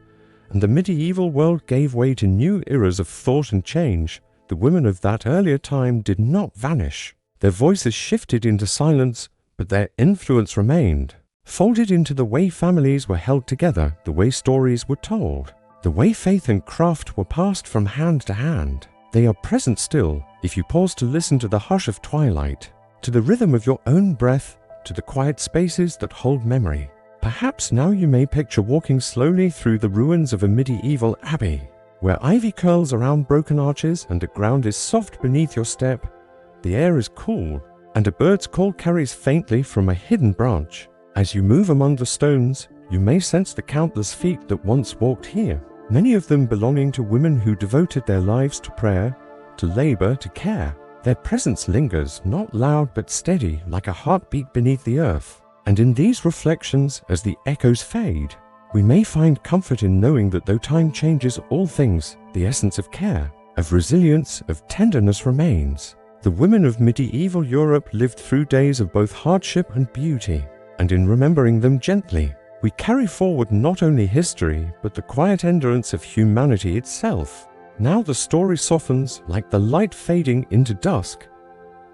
and the medieval world gave way to new eras of thought and change, the women of that earlier time did not vanish. Their voices shifted into silence, but their influence remained, folded into the way families were held together, the way stories were told, the way faith and craft were passed from hand to hand. They are present still, if you pause to listen to the hush of twilight, to the rhythm of your own breath, to the quiet spaces that hold memory. Perhaps now you may picture walking slowly through the ruins of a medieval abbey, where ivy curls around broken arches and the ground is soft beneath your step. The air is cool, and a bird's call carries faintly from a hidden branch. As you move among the stones, you may sense the countless feet that once walked here, many of them belonging to women who devoted their lives to prayer, to labor, to care. Their presence lingers, not loud but steady, like a heartbeat beneath the earth. And in these reflections, as the echoes fade, we may find comfort in knowing that though time changes all things, the essence of care, of resilience, of tenderness remains. The women of medieval Europe lived through days of both hardship and beauty, and in remembering them gently, we carry forward not only history, but the quiet endurance of humanity itself. Now the story softens like the light fading into dusk.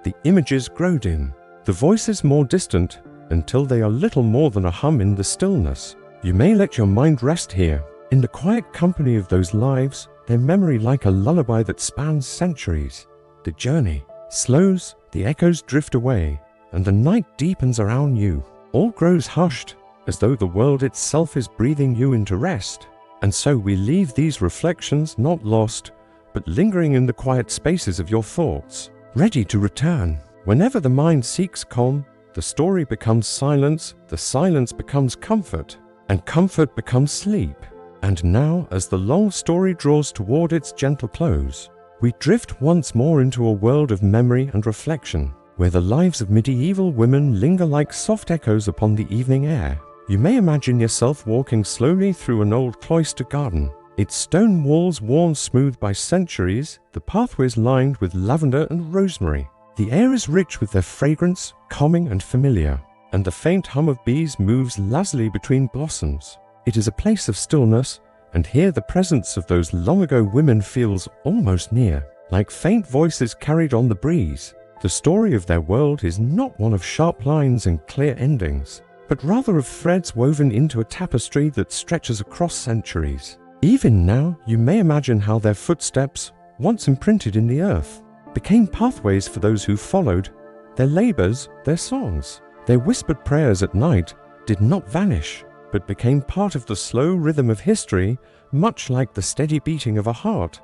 The images grow dim, the voices more distant, until they are little more than a hum in the stillness. You may let your mind rest here, in the quiet company of those lives, their memory like a lullaby that spans centuries. The journey slows, the echoes drift away, and the night deepens around you. All grows hushed, as though the world itself is breathing you into rest. And so we leave these reflections not lost, but lingering in the quiet spaces of your thoughts, ready to return. Whenever the mind seeks calm, the story becomes silence, the silence becomes comfort, and comfort becomes sleep. And now, as the long story draws toward its gentle close, we drift once more into a world of memory and reflection, where the lives of medieval women linger like soft echoes upon the evening air. You may imagine yourself walking slowly through an old cloister garden, its stone walls worn smooth by centuries, the pathways lined with lavender and rosemary. The air is rich with their fragrance, calming and familiar, and the faint hum of bees moves lazily between blossoms. It is a place of stillness, and here the presence of those long-ago women feels almost near, like faint voices carried on the breeze. The story of their world is not one of sharp lines and clear endings, but rather of threads woven into a tapestry that stretches across centuries. Even now, you may imagine how their footsteps, once imprinted in the earth, became pathways for those who followed. Their labors, their songs, their whispered prayers at night did not vanish, but became part of the slow rhythm of history, much like the steady beating of a heart.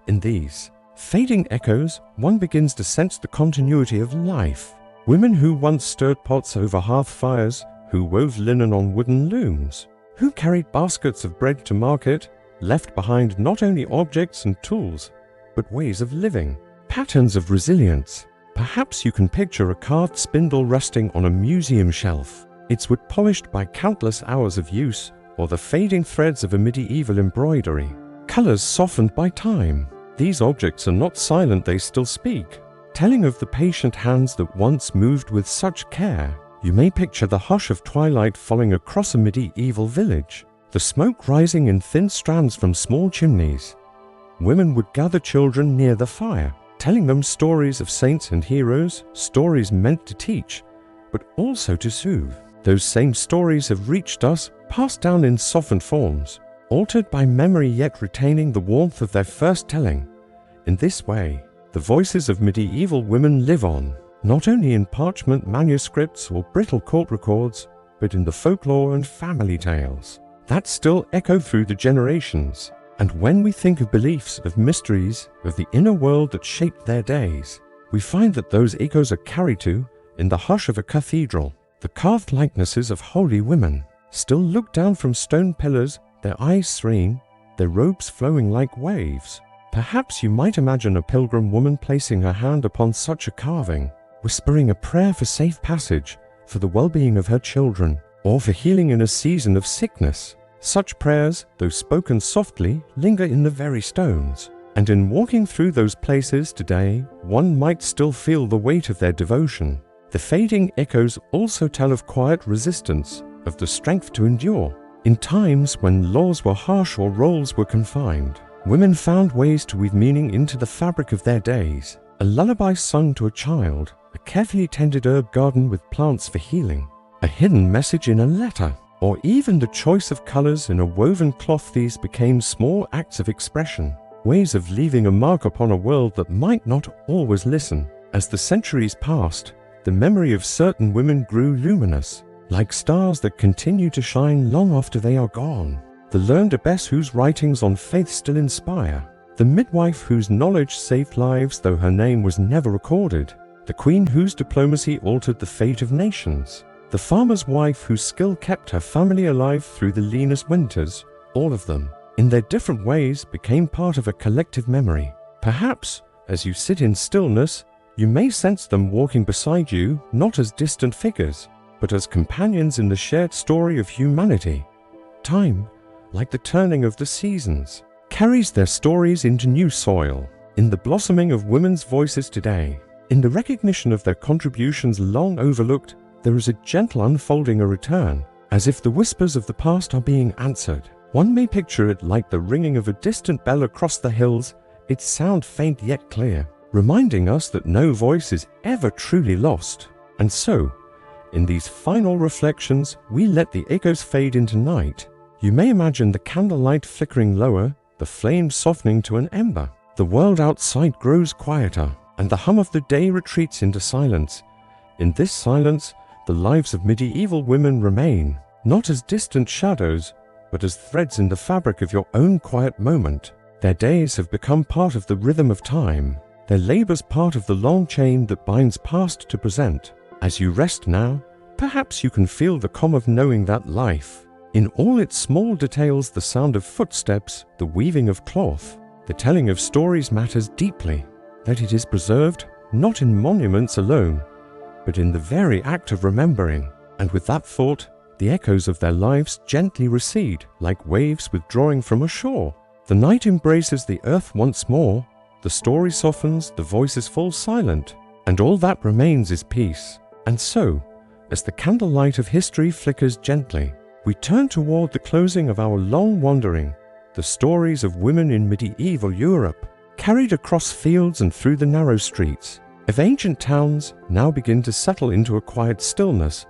In these fading echoes, one begins to sense the continuity of life. Women who once stirred pots over hearth fires, who wove linen on wooden looms, who carried baskets of bread to market, left behind not only objects and tools, but ways of living, patterns of resilience. Perhaps you can picture a carved spindle resting on a museum shelf, its wood polished by countless hours of use, or the fading threads of a medieval embroidery, colors softened by time. These objects are not silent, they still speak, telling of the patient hands that once moved with such care. You may picture the hush of twilight falling across a medieval village, the smoke rising in thin strands from small chimneys. Women would gather children near the fire, telling them stories of saints and heroes, stories meant to teach, but also to soothe. Those same stories have reached us, passed down in softened forms, altered by memory yet retaining the warmth of their first telling. In this way, the voices of medieval women live on, not only in parchment manuscripts or brittle court records, but in the folklore and family tales that still echo through the generations. And when we think of beliefs, of mysteries, of the inner world that shaped their days, we find that those echoes are carried to, in the hush of a cathedral. The carved likenesses of holy women still look down from stone pillars, their eyes serene, their robes flowing like waves. Perhaps you might imagine a pilgrim woman placing her hand upon such a carving, whispering a prayer for safe passage, for the well-being of her children, or for healing in a season of sickness. Such prayers, though spoken softly, linger in the very stones. And in walking through those places today, one might still feel the weight of their devotion. The fading echoes also tell of quiet resistance, of the strength to endure. In times when laws were harsh or roles were confined, women found ways to weave meaning into the fabric of their days. A lullaby sung to a child, a carefully tended herb garden with plants for healing, a hidden message in a letter, or even the choice of colors in a woven cloth. These became small acts of expression, ways of leaving a mark upon a world that might not always listen. As the centuries passed, the memory of certain women grew luminous, like stars that continue to shine long after they are gone. The learned abbess whose writings on faith still inspire, the midwife whose knowledge saved lives though her name was never recorded, the queen whose diplomacy altered the fate of nations, the farmer's wife whose skill kept her family alive through the leanest winters. All of them, in their different ways, became part of a collective memory. Perhaps, as you sit in stillness, you may sense them walking beside you, not as distant figures, but as companions in the shared story of humanity. Time, like the turning of the seasons, carries their stories into new soil. In the blossoming of women's voices today, in the recognition of their contributions long overlooked, there is a gentle unfolding, a return, as if the whispers of the past are being answered. One may picture it like the ringing of a distant bell across the hills, its sound faint yet clear, reminding us that no voice is ever truly lost. And so, in these final reflections, we let the echoes fade into night. You may imagine the candlelight flickering lower, the flames softening to an ember. The world outside grows quieter, and the hum of the day retreats into silence. In this silence, the lives of medieval women remain, not as distant shadows, but as threads in the fabric of your own quiet moment. Their days have become part of the rhythm of time, their labors part of the long chain that binds past to present. As you rest now, perhaps you can feel the calm of knowing that life, in all its small details, the sound of footsteps, the weaving of cloth, the telling of stories matters deeply, that it is preserved not in monuments alone, but in the very act of remembering. And with that thought, the echoes of their lives gently recede, like waves withdrawing from a shore. The night embraces the earth once more, the story softens, the voices fall silent, and all that remains is peace. And so, as the candlelight of history flickers gently, we turn toward the closing of our long wandering, the stories of women in medieval Europe, carried across fields and through the narrow streets of ancient towns, now begin to settle into a quiet stillness.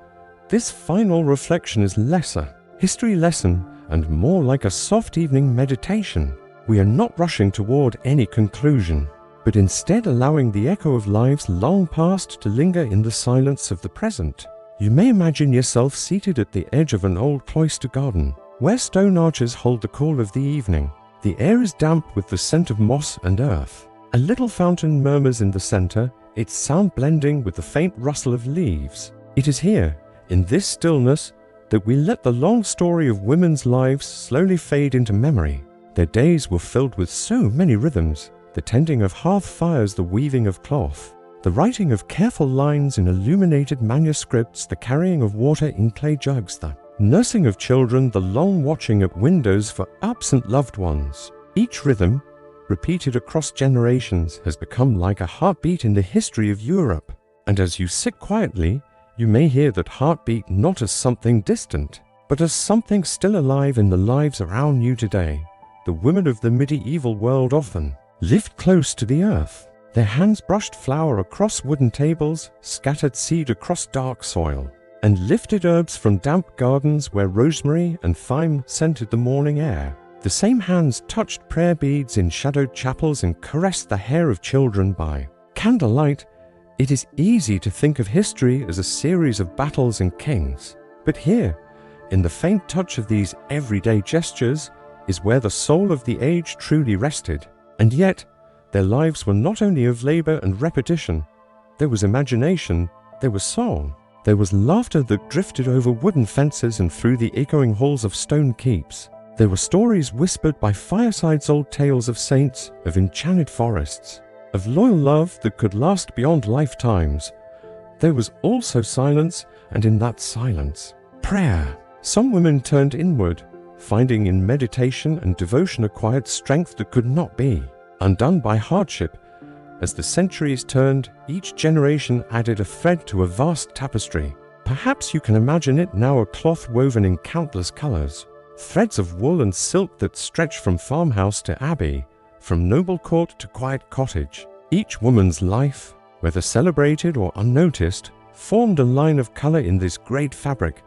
This final reflection is lesser history lesson and more like a soft evening meditation. We are not rushing toward any conclusion, but instead allowing the echo of lives long past to linger in the silence of the present. You may imagine yourself seated at the edge of an old cloister garden, where stone arches hold the cool of the evening. The air is damp with the scent of moss and earth. A little fountain murmurs in the center, its sound blending with the faint rustle of leaves. It is here, in this stillness, that we let the long story of women's lives slowly fade into memory. Their days were filled with so many rhythms, the tending of hearth fires, the weaving of cloth, the writing of careful lines in illuminated manuscripts, the carrying of water in clay jugs, the nursing of children, the long watching at windows for absent loved ones. Each rhythm, repeated across generations, has become like a heartbeat in the history of Europe. And as you sit quietly, you may hear that heartbeat not as something distant, but as something still alive in the lives around you today. The women of the medieval world often lived close to the earth. Their hands brushed flour across wooden tables, scattered seed across dark soil, and lifted herbs from damp gardens where rosemary and thyme scented the morning air. The same hands touched prayer beads in shadowed chapels and caressed the hair of children by candlelight. It is easy to think of history as a series of battles and kings, but here, in the faint touch of these everyday gestures, is where the soul of the age truly rested. And yet, their lives were not only of labor and repetition. There was imagination, there was song, there was laughter that drifted over wooden fences and through the echoing halls of stone keeps. There were stories whispered by firesides, old tales of saints, of enchanted forests, of loyal love that could last beyond lifetimes. There was also silence, and in that silence, prayer. Some women turned inward, finding in meditation and devotion acquired strength that could not be undone by hardship. As the centuries turned, each generation added a thread to a vast tapestry. Perhaps you can imagine it now, a cloth woven in countless colors, threads of wool and silk that stretch from farmhouse to abbey, from noble court to quiet cottage. Each woman's life, whether celebrated or unnoticed, formed a line of color in this great fabric.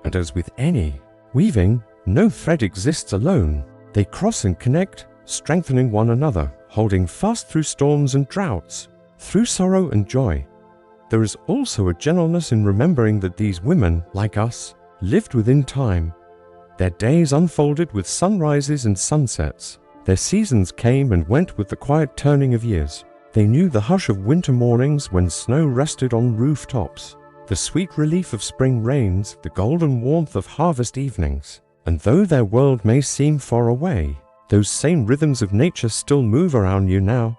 And as with any weaving, no thread exists alone. They cross and connect, strengthening one another, holding fast through storms and droughts, through sorrow and joy. There is also a gentleness in remembering that these women, like us, lived within time. Their days unfolded with sunrises and sunsets. Their seasons came and went with the quiet turning of years. They knew the hush of winter mornings when snow rested on rooftops, the sweet relief of spring rains, the golden warmth of harvest evenings. And though their world may seem far away, those same rhythms of nature still move around you now.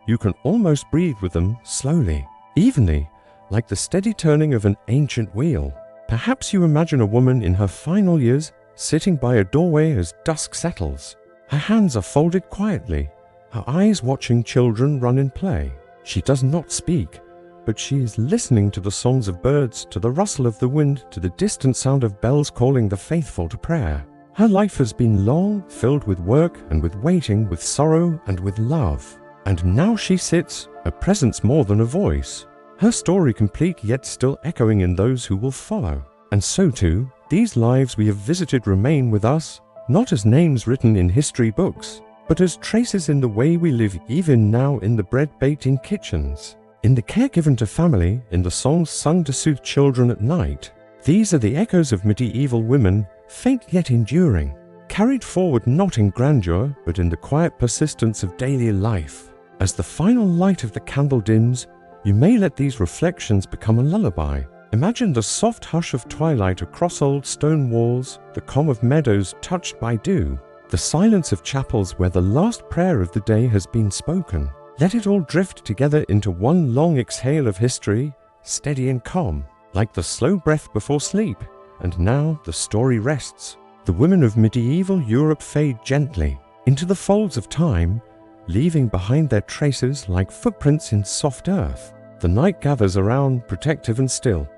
You can almost breathe with them slowly, evenly, like the steady turning of an ancient wheel. Perhaps you imagine a woman in her final years sitting by a doorway as dusk settles. Her hands are folded quietly, her eyes watching children run and play. She does not speak, but she is listening to the songs of birds, to the rustle of the wind, to the distant sound of bells calling the faithful to prayer. Her life has been long, filled with work and with waiting, with sorrow and with love. And now she sits, a presence more than a voice. Her story complete yet still echoing in those who will follow. And so too, these lives we have visited remain with us, not as names written in history books, but as traces in the way we live even now, in the bread baked in kitchens, in the care given to family, in the songs sung to soothe children at night. These are the echoes of medieval women, faint yet enduring, carried forward not in grandeur, but in the quiet persistence of daily life. As the final light of the candle dims, you may let these reflections become a lullaby. Imagine the soft hush of twilight across old stone walls, the calm of meadows touched by dew, the silence of chapels where the last prayer of the day has been spoken. Let it all drift together into one long exhale of history, steady and calm, like the slow breath before sleep. And now the story rests. The women of medieval Europe fade gently into the folds of time, leaving behind their traces like footprints in soft earth. The night gathers around, protective and still.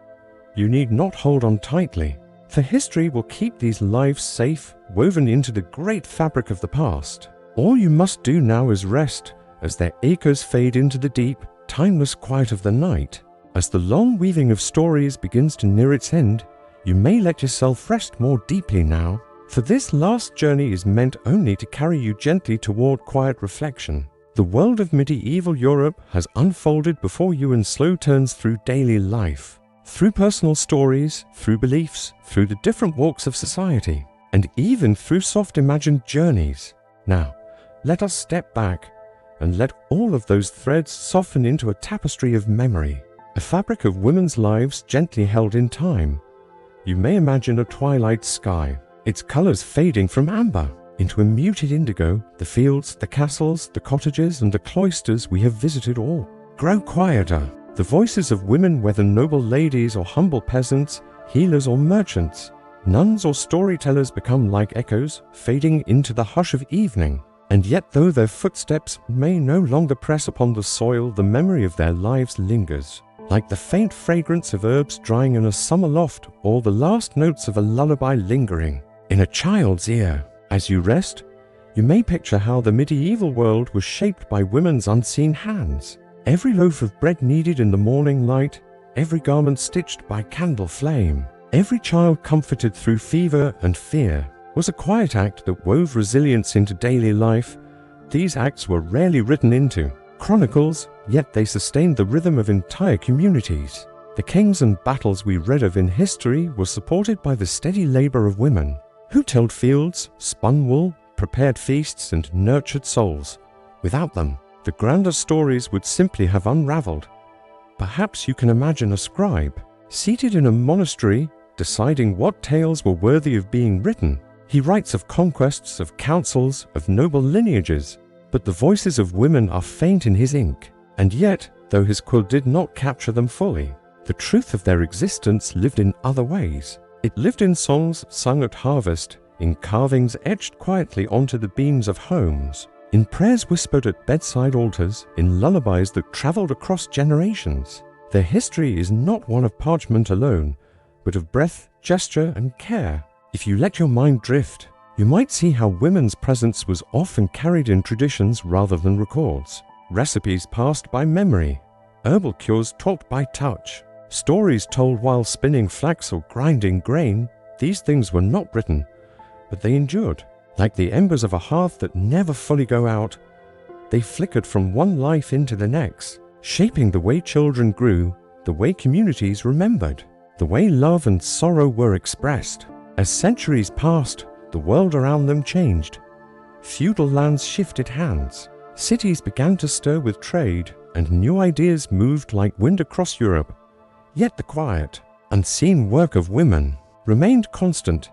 You need not hold on tightly, for history will keep these lives safe, woven into the great fabric of the past. All you must do now is rest, as their echoes fade into the deep, timeless quiet of the night. As the long weaving of stories begins to near its end, you may let yourself rest more deeply now, for this last journey is meant only to carry you gently toward quiet reflection. The world of medieval Europe has unfolded before you in slow turns through daily life, through personal stories, through beliefs, through the different walks of society, and even through soft imagined journeys. Now, let us step back and let all of those threads soften into a tapestry of memory, a fabric of women's lives gently held in time. You may imagine a twilight sky, its colors fading from amber into a muted indigo. The fields, the castles, the cottages, and the cloisters we have visited all grow quieter. The voices of women, whether noble ladies or humble peasants, healers or merchants, nuns or storytellers, become like echoes, fading into the hush of evening. And yet, though their footsteps may no longer press upon the soil, the memory of their lives lingers, like the faint fragrance of herbs drying in a summer loft, or the last notes of a lullaby lingering in a child's ear. As you rest, you may picture how the medieval world was shaped by women's unseen hands. Every loaf of bread kneaded in the morning light, every garment stitched by candle flame, every child comforted through fever and fear, was a quiet act that wove resilience into daily life. These acts were rarely written into chronicles, yet they sustained the rhythm of entire communities. The kings and battles we read of in history were supported by the steady labor of women, who tilled fields, spun wool, prepared feasts, and nurtured souls. Without them, the grander stories would simply have unraveled. Perhaps you can imagine a scribe, seated in a monastery, deciding what tales were worthy of being written. He writes of conquests, of councils, of noble lineages, but the voices of women are faint in his ink. And yet, though his quill did not capture them fully, the truth of their existence lived in other ways. It lived in songs sung at harvest, in carvings etched quietly onto the beams of homes, in prayers whispered at bedside altars, in lullabies that traveled across generations. Their history is not one of parchment alone, but of breath, gesture, and care. If you let your mind drift, you might see how women's presence was often carried in traditions rather than records. Recipes passed by memory, herbal cures taught by touch, stories told while spinning flax or grinding grain. These things were not written, but they endured. Like the embers of a hearth that never fully go out, they flickered from one life into the next, shaping the way children grew, the way communities remembered, the way love and sorrow were expressed. As centuries passed, the world around them changed. Feudal lands shifted hands. Cities began to stir with trade, and new ideas moved like wind across Europe. Yet the quiet, unseen work of women remained constant.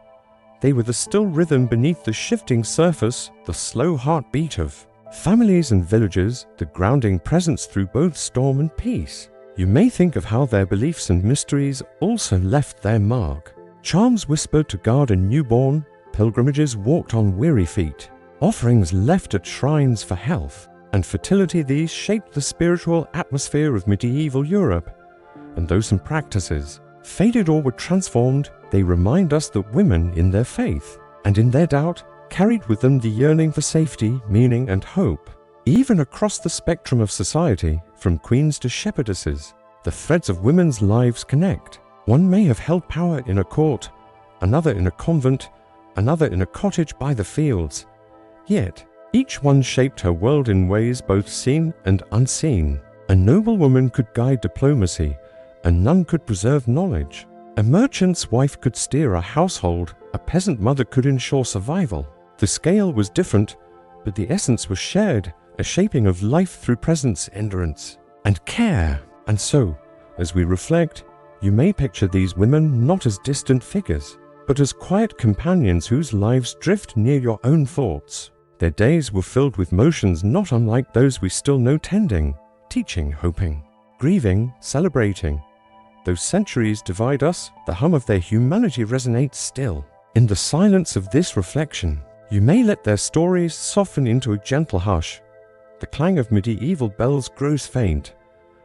They were the still rhythm beneath the shifting surface, the slow heartbeat of families and villages, the grounding presence through both storm and peace. You may think of how their beliefs and mysteries also left their mark. Charms whispered to guard a newborn, pilgrimages walked on weary feet, offerings left at shrines for health and fertility. These shaped the spiritual atmosphere of medieval Europe, and though some practices faded or were transformed, they remind us that women in their faith and in their doubt carried with them the yearning for safety, meaning, and hope. Even across the spectrum of society, from queens to shepherdesses, the threads of women's lives connect. One may have held power in a court, another in a convent, another in a cottage by the fields. Yet, each one shaped her world in ways both seen and unseen. A noblewoman could guide diplomacy, a nun could preserve knowledge. A merchant's wife could steer a household, a peasant mother could ensure survival. The scale was different, but the essence was shared, a shaping of life through presence, endurance, and care. And so, as we reflect, you may picture these women not as distant figures, but as quiet companions whose lives drift near your own thoughts. Their days were filled with motions not unlike those we still know: tending, teaching, hoping, grieving, celebrating. Though centuries divide us, the hum of their humanity resonates still. In the silence of this reflection, you may let their stories soften into a gentle hush. The clang of medieval bells grows faint.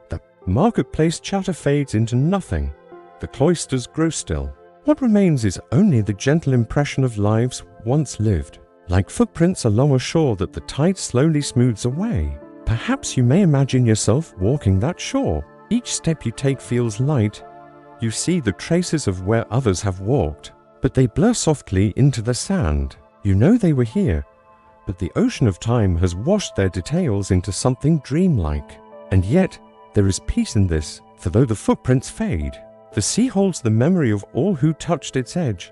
The marketplace chatter fades into nothing. The cloisters grow still. What remains is only the gentle impression of lives once lived, like footprints along a shore that the tide slowly smooths away. Perhaps you may imagine yourself walking that shore. Each step you take feels light. You see the traces of where others have walked, but they blur softly into the sand. You know they were here, but the ocean of time has washed their details into something dreamlike. And yet, there is peace in this, for though the footprints fade, the sea holds the memory of all who touched its edge.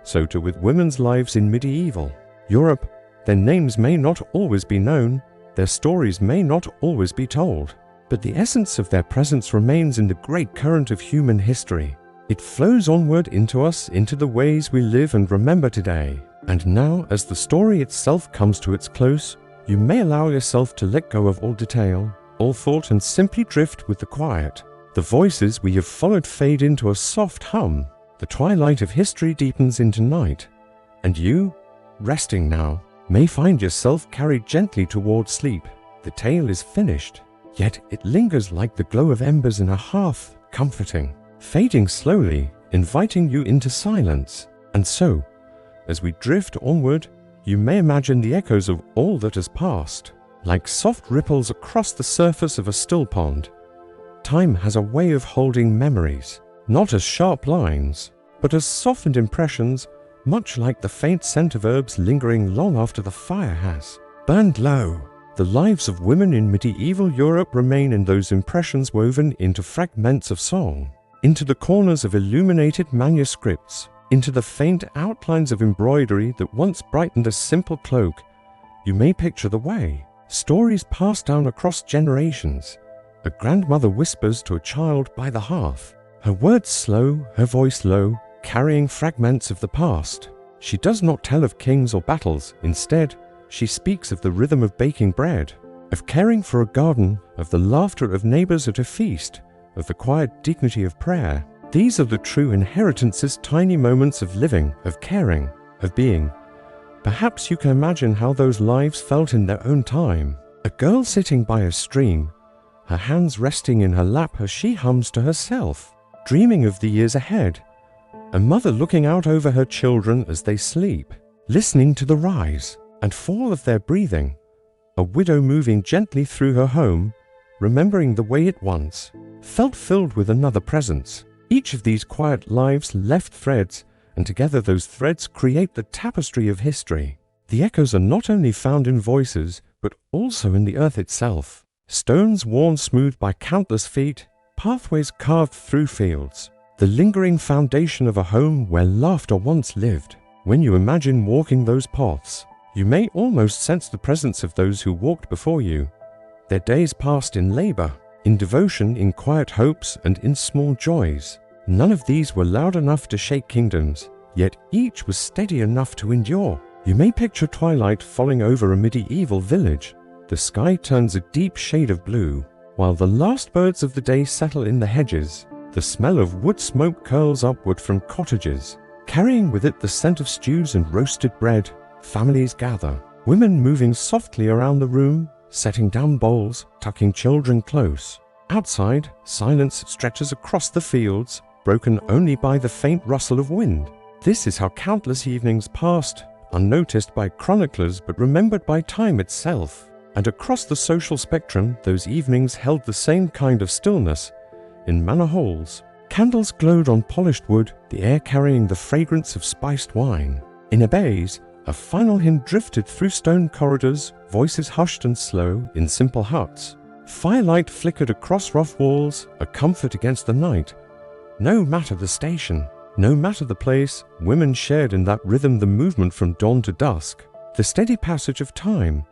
So too with women's lives in medieval Europe. Their names may not always be known, their stories may not always be told, but the essence of their presence remains in the great current of human history. It flows onward into us, into the ways we live and remember today. And now, as the story itself comes to its close, you may allow yourself to let go of all detail, all thought, and simply drift with the quiet. The voices we have followed fade into a soft hum. The twilight of history deepens into night. And you, resting now, may find yourself carried gently towards sleep. The tale is finished, yet it lingers like the glow of embers in a hearth, comforting, fading slowly, inviting you into silence. And so, as we drift onward, you may imagine the echoes of all that has passed, like soft ripples across the surface of a still pond. Time has a way of holding memories, not as sharp lines, but as softened impressions, much like the faint scent of herbs lingering long after the fire has burned low. The lives of women in medieval Europe remain in those impressions, woven into fragments of song, into the corners of illuminated manuscripts, into the faint outlines of embroidery that once brightened a simple cloak. You may picture the way stories passed down across generations. A grandmother whispers to a child by the hearth, her words slow, her voice low, carrying fragments of the past. She does not tell of kings or battles. Instead, she speaks of the rhythm of baking bread, of caring for a garden, of the laughter of neighbors at a feast, of the quiet dignity of prayer. These are the true inheritances, tiny moments of living, of caring. of being. Perhaps you can imagine how those lives felt in their own time. A girl sitting by a stream, her hands resting in her lap as she hums to herself, dreaming of the years ahead. A mother looking out over her children as they sleep, listening to the rise and fall of their breathing. A widow moving gently through her home, remembering the way it once felt, filled with another presence. Each of these quiet lives left threads, and together those threads create the tapestry of history. The echoes are not only found in voices, but also in the earth itself. Stones worn smooth by countless feet, pathways carved through fields, the lingering foundation of a home where laughter once lived. When you imagine walking those paths, you may almost sense the presence of those who walked before you. Their days passed in labor, in devotion, in quiet hopes, and in small joys. None of these were loud enough to shake kingdoms, yet each was steady enough to endure. You may picture twilight falling over a medieval village. The sky turns a deep shade of blue, while the last birds of the day settle in the hedges. The smell of wood smoke curls upward from cottages, carrying with it the scent of stews and roasted bread. Families gather, women moving softly around the room, setting down bowls, tucking children close. Outside, silence stretches across the fields, broken only by the faint rustle of wind. This is how countless evenings passed, unnoticed by chroniclers but remembered by time itself. And across the social spectrum, those evenings held the same kind of stillness. In manor halls, candles glowed on polished wood, the air carrying the fragrance of spiced wine. In abbeys, a final hymn drifted through stone corridors, voices hushed and slow in simple huts. Firelight flickered across rough walls, a comfort against the night. No matter the station, no matter the place, women shared in that rhythm the movement from dawn to dusk, the steady passage of time.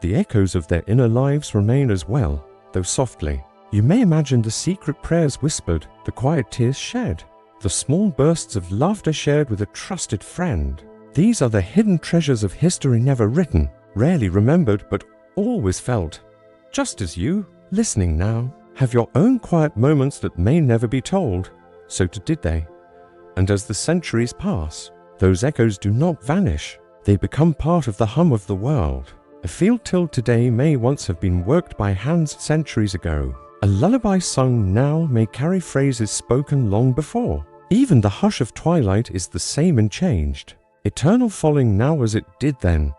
The echoes of their inner lives remain as well, though softly. You may imagine the secret prayers whispered, the quiet tears shed, the small bursts of laughter shared with a trusted friend. These are the hidden treasures of history never written, rarely remembered but always felt. Just as you, listening now, have your own quiet moments that may never be told, so too did they. And as the centuries pass, those echoes do not vanish. They become part of the hum of the world. A field till today may once have been worked by hands centuries ago. A lullaby sung now may carry phrases spoken long before. Even the hush of twilight is the same and changed, eternal falling now as it did then.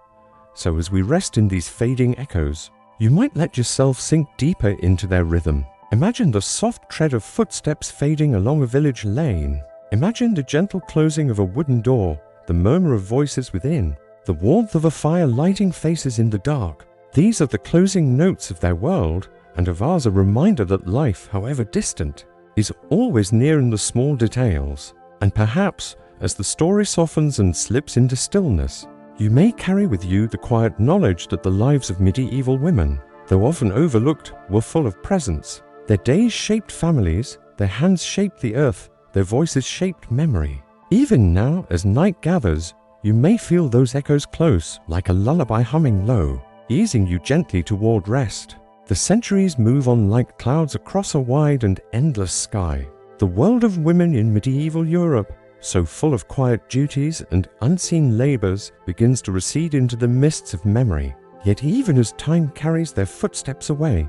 So as we rest in these fading echoes, you might let yourself sink deeper into their rhythm. Imagine the soft tread of footsteps fading along a village lane. Imagine the gentle closing of a wooden door, the murmur of voices within, the warmth of a fire lighting faces in the dark. These are the closing notes of their world, and of ours a reminder that life, however distant, is always near in the small details. And perhaps, as the story softens and slips into stillness, you may carry with you the quiet knowledge that the lives of medieval women, though often overlooked, were full of presence. Their days shaped families, their hands shaped the earth, their voices shaped memory. Even now, as night gathers, you may feel those echoes close, like a lullaby humming low, easing you gently toward rest. The centuries move on like clouds across a wide and endless sky. The world of women in medieval Europe, so full of quiet duties and unseen labors, begins to recede into the mists of memory. Yet even as time carries their footsteps away,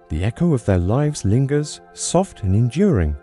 the echo of their lives lingers, soft and enduring,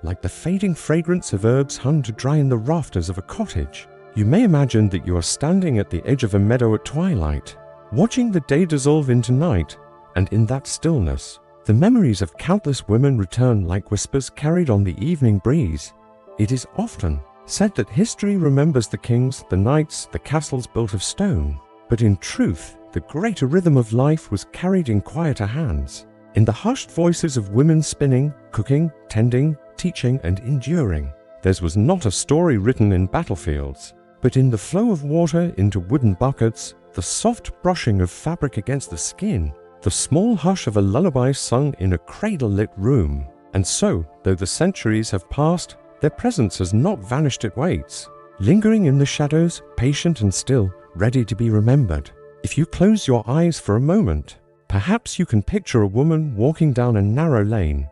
like the fading fragrance of herbs hung to dry in the rafters of a cottage. You may imagine that you are standing at the edge of a meadow at twilight, watching the day dissolve into night, and in that stillness, the memories of countless women return like whispers carried on the evening breeze. It is often said that history remembers the kings, the knights, the castles built of stone. But in truth, the greater rhythm of life was carried in quieter hands, in the hushed voices of women spinning, cooking, tending, teaching, and enduring. Theirs was not a story written in battlefields, but in the flow of water into wooden buckets, the soft brushing of fabric against the skin, the small hush of a lullaby sung in a cradle-lit room. And so, though the centuries have passed, their presence has not vanished, it waits, lingering in the shadows, patient and still, ready to be remembered. If you close your eyes for a moment, perhaps you can picture a woman walking down a narrow lane.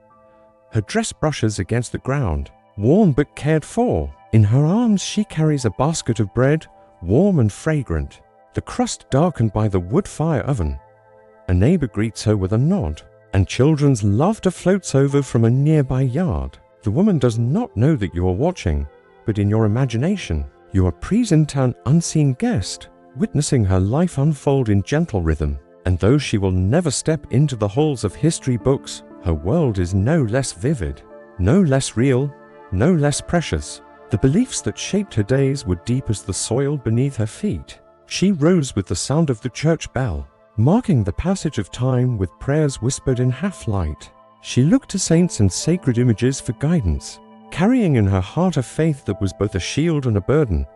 Her dress brushes against the ground, worn but cared for. In her arms she carries a basket of bread, warm and fragrant, the crust darkened by the wood fire oven. A neighbor greets her with a nod, and children's laughter floats over from a nearby yard. The woman does not know that you are watching, but in your imagination, you are present an unseen guest, witnessing her life unfold in gentle rhythm. And though she will never step into the halls of history books, her world is no less vivid, no less real, no less precious. The beliefs that shaped her days were deep as the soil beneath her feet. She rose with the sound of the church bell, marking the passage of time with prayers whispered in half-light. She looked to saints and sacred images for guidance, carrying in her heart a faith that was both a shield and a burden.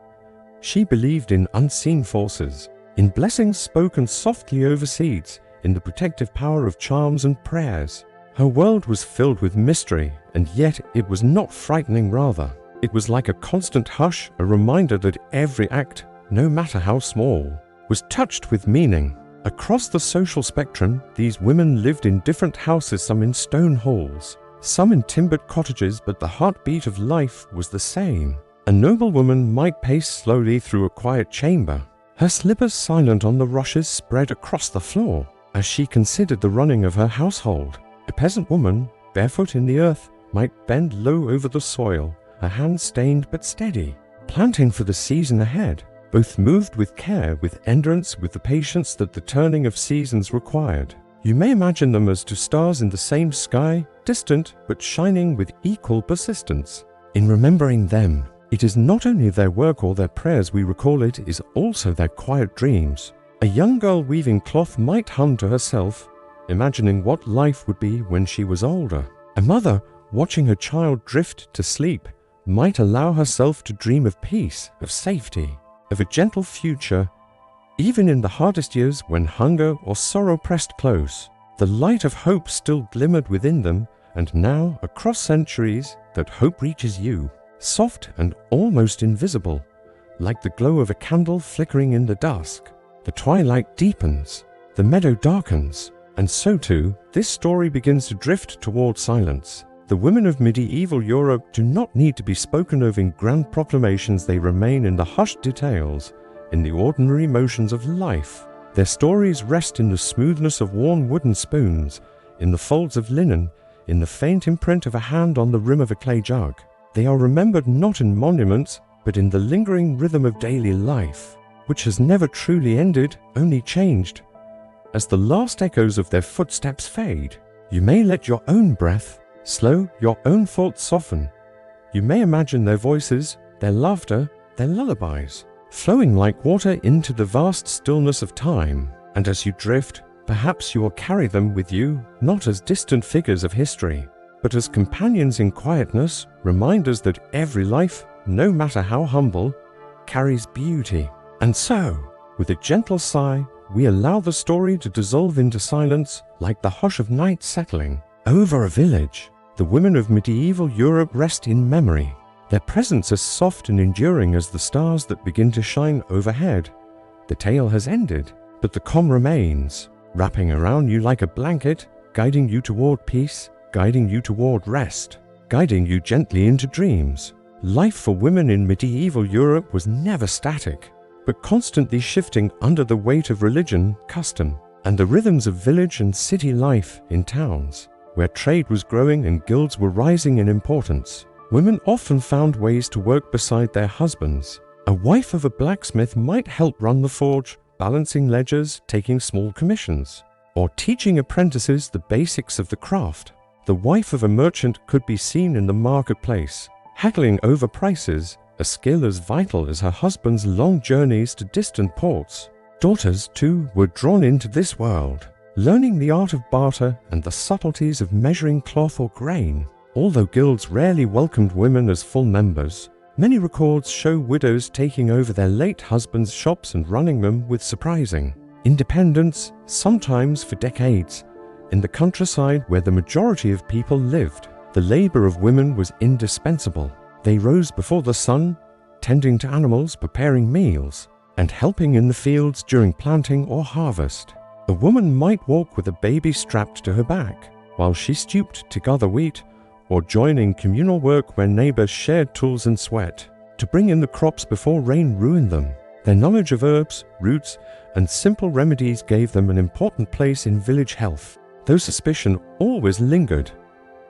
She believed in unseen forces, in blessings spoken softly over seeds, in the protective power of charms and prayers. Her world was filled with mystery, and yet it was not frightening, rather. It was like a constant hush, a reminder that every act, no matter how small, was touched with meaning. Across the social spectrum, these women lived in different houses, some in stone halls, some in timbered cottages, but the heartbeat of life was the same. A noblewoman might pace slowly through a quiet chamber, her slippers silent on the rushes spread across the floor, as she considered the running of her household. A peasant woman, barefoot in the earth, might bend low over the soil, her hands stained but steady, planting for the season ahead, both moved with care, with endurance, with the patience that the turning of seasons required. You may imagine them as two stars in the same sky, distant but shining with equal persistence. In remembering them, it is not only their work or their prayers we recall, it is also their quiet dreams. A young girl weaving cloth might hum to herself, imagining what life would be when she was older. A mother, watching her child drift to sleep, might allow herself to dream of peace, of safety, of a gentle future. Even in the hardest years, when hunger or sorrow pressed close, the light of hope still glimmered within them, and now, across centuries, that hope reaches you, soft and almost invisible, like the glow of a candle flickering in the dusk. The twilight deepens, the meadow darkens, and so too, this story begins to drift toward silence. The women of medieval Europe do not need to be spoken of in grand proclamations. They remain in the hushed details, in the ordinary motions of life. Their stories rest in the smoothness of worn wooden spoons, in the folds of linen, in the faint imprint of a hand on the rim of a clay jug. They are remembered not in monuments, but in the lingering rhythm of daily life, which has never truly ended, only changed. As the last echoes of their footsteps fade, you may let your own breath slow, your own thoughts soften. You may imagine their voices, their laughter, their lullabies, flowing like water into the vast stillness of time. And as you drift, perhaps you will carry them with you, not as distant figures of history, but as companions in quietness, reminders that every life, no matter how humble, carries beauty. And so, with a gentle sigh, we allow the story to dissolve into silence, like the hush of night settling over a village. The women of medieval Europe rest in memory, their presence as soft and enduring as the stars that begin to shine overhead. The tale has ended, but the calm remains, wrapping around you like a blanket, guiding you toward peace, guiding you toward rest, guiding you gently into dreams. Life for women in medieval Europe was never static, but constantly shifting under the weight of religion, custom, and the rhythms of village and city life in towns, where trade was growing and guilds were rising in importance. Women often found ways to work beside their husbands. A wife of a blacksmith might help run the forge, balancing ledgers, taking small commissions, or teaching apprentices the basics of the craft. The wife of a merchant could be seen in the marketplace, haggling over prices, a skill as vital as her husband's long journeys to distant ports. Daughters, too, were drawn into this world, learning the art of barter and the subtleties of measuring cloth or grain. Although guilds rarely welcomed women as full members, many records show widows taking over their late husbands' shops and running them with surprising independence, sometimes for decades. In the countryside where the majority of people lived, the labor of women was indispensable. They rose before the sun, tending to animals, preparing meals, and helping in the fields during planting or harvest. A woman might walk with a baby strapped to her back, while she stooped to gather wheat, or join in communal work where neighbors shared tools and sweat to bring in the crops before rain ruined them. Their knowledge of herbs, roots, and simple remedies gave them an important place in village health, though suspicion always lingered.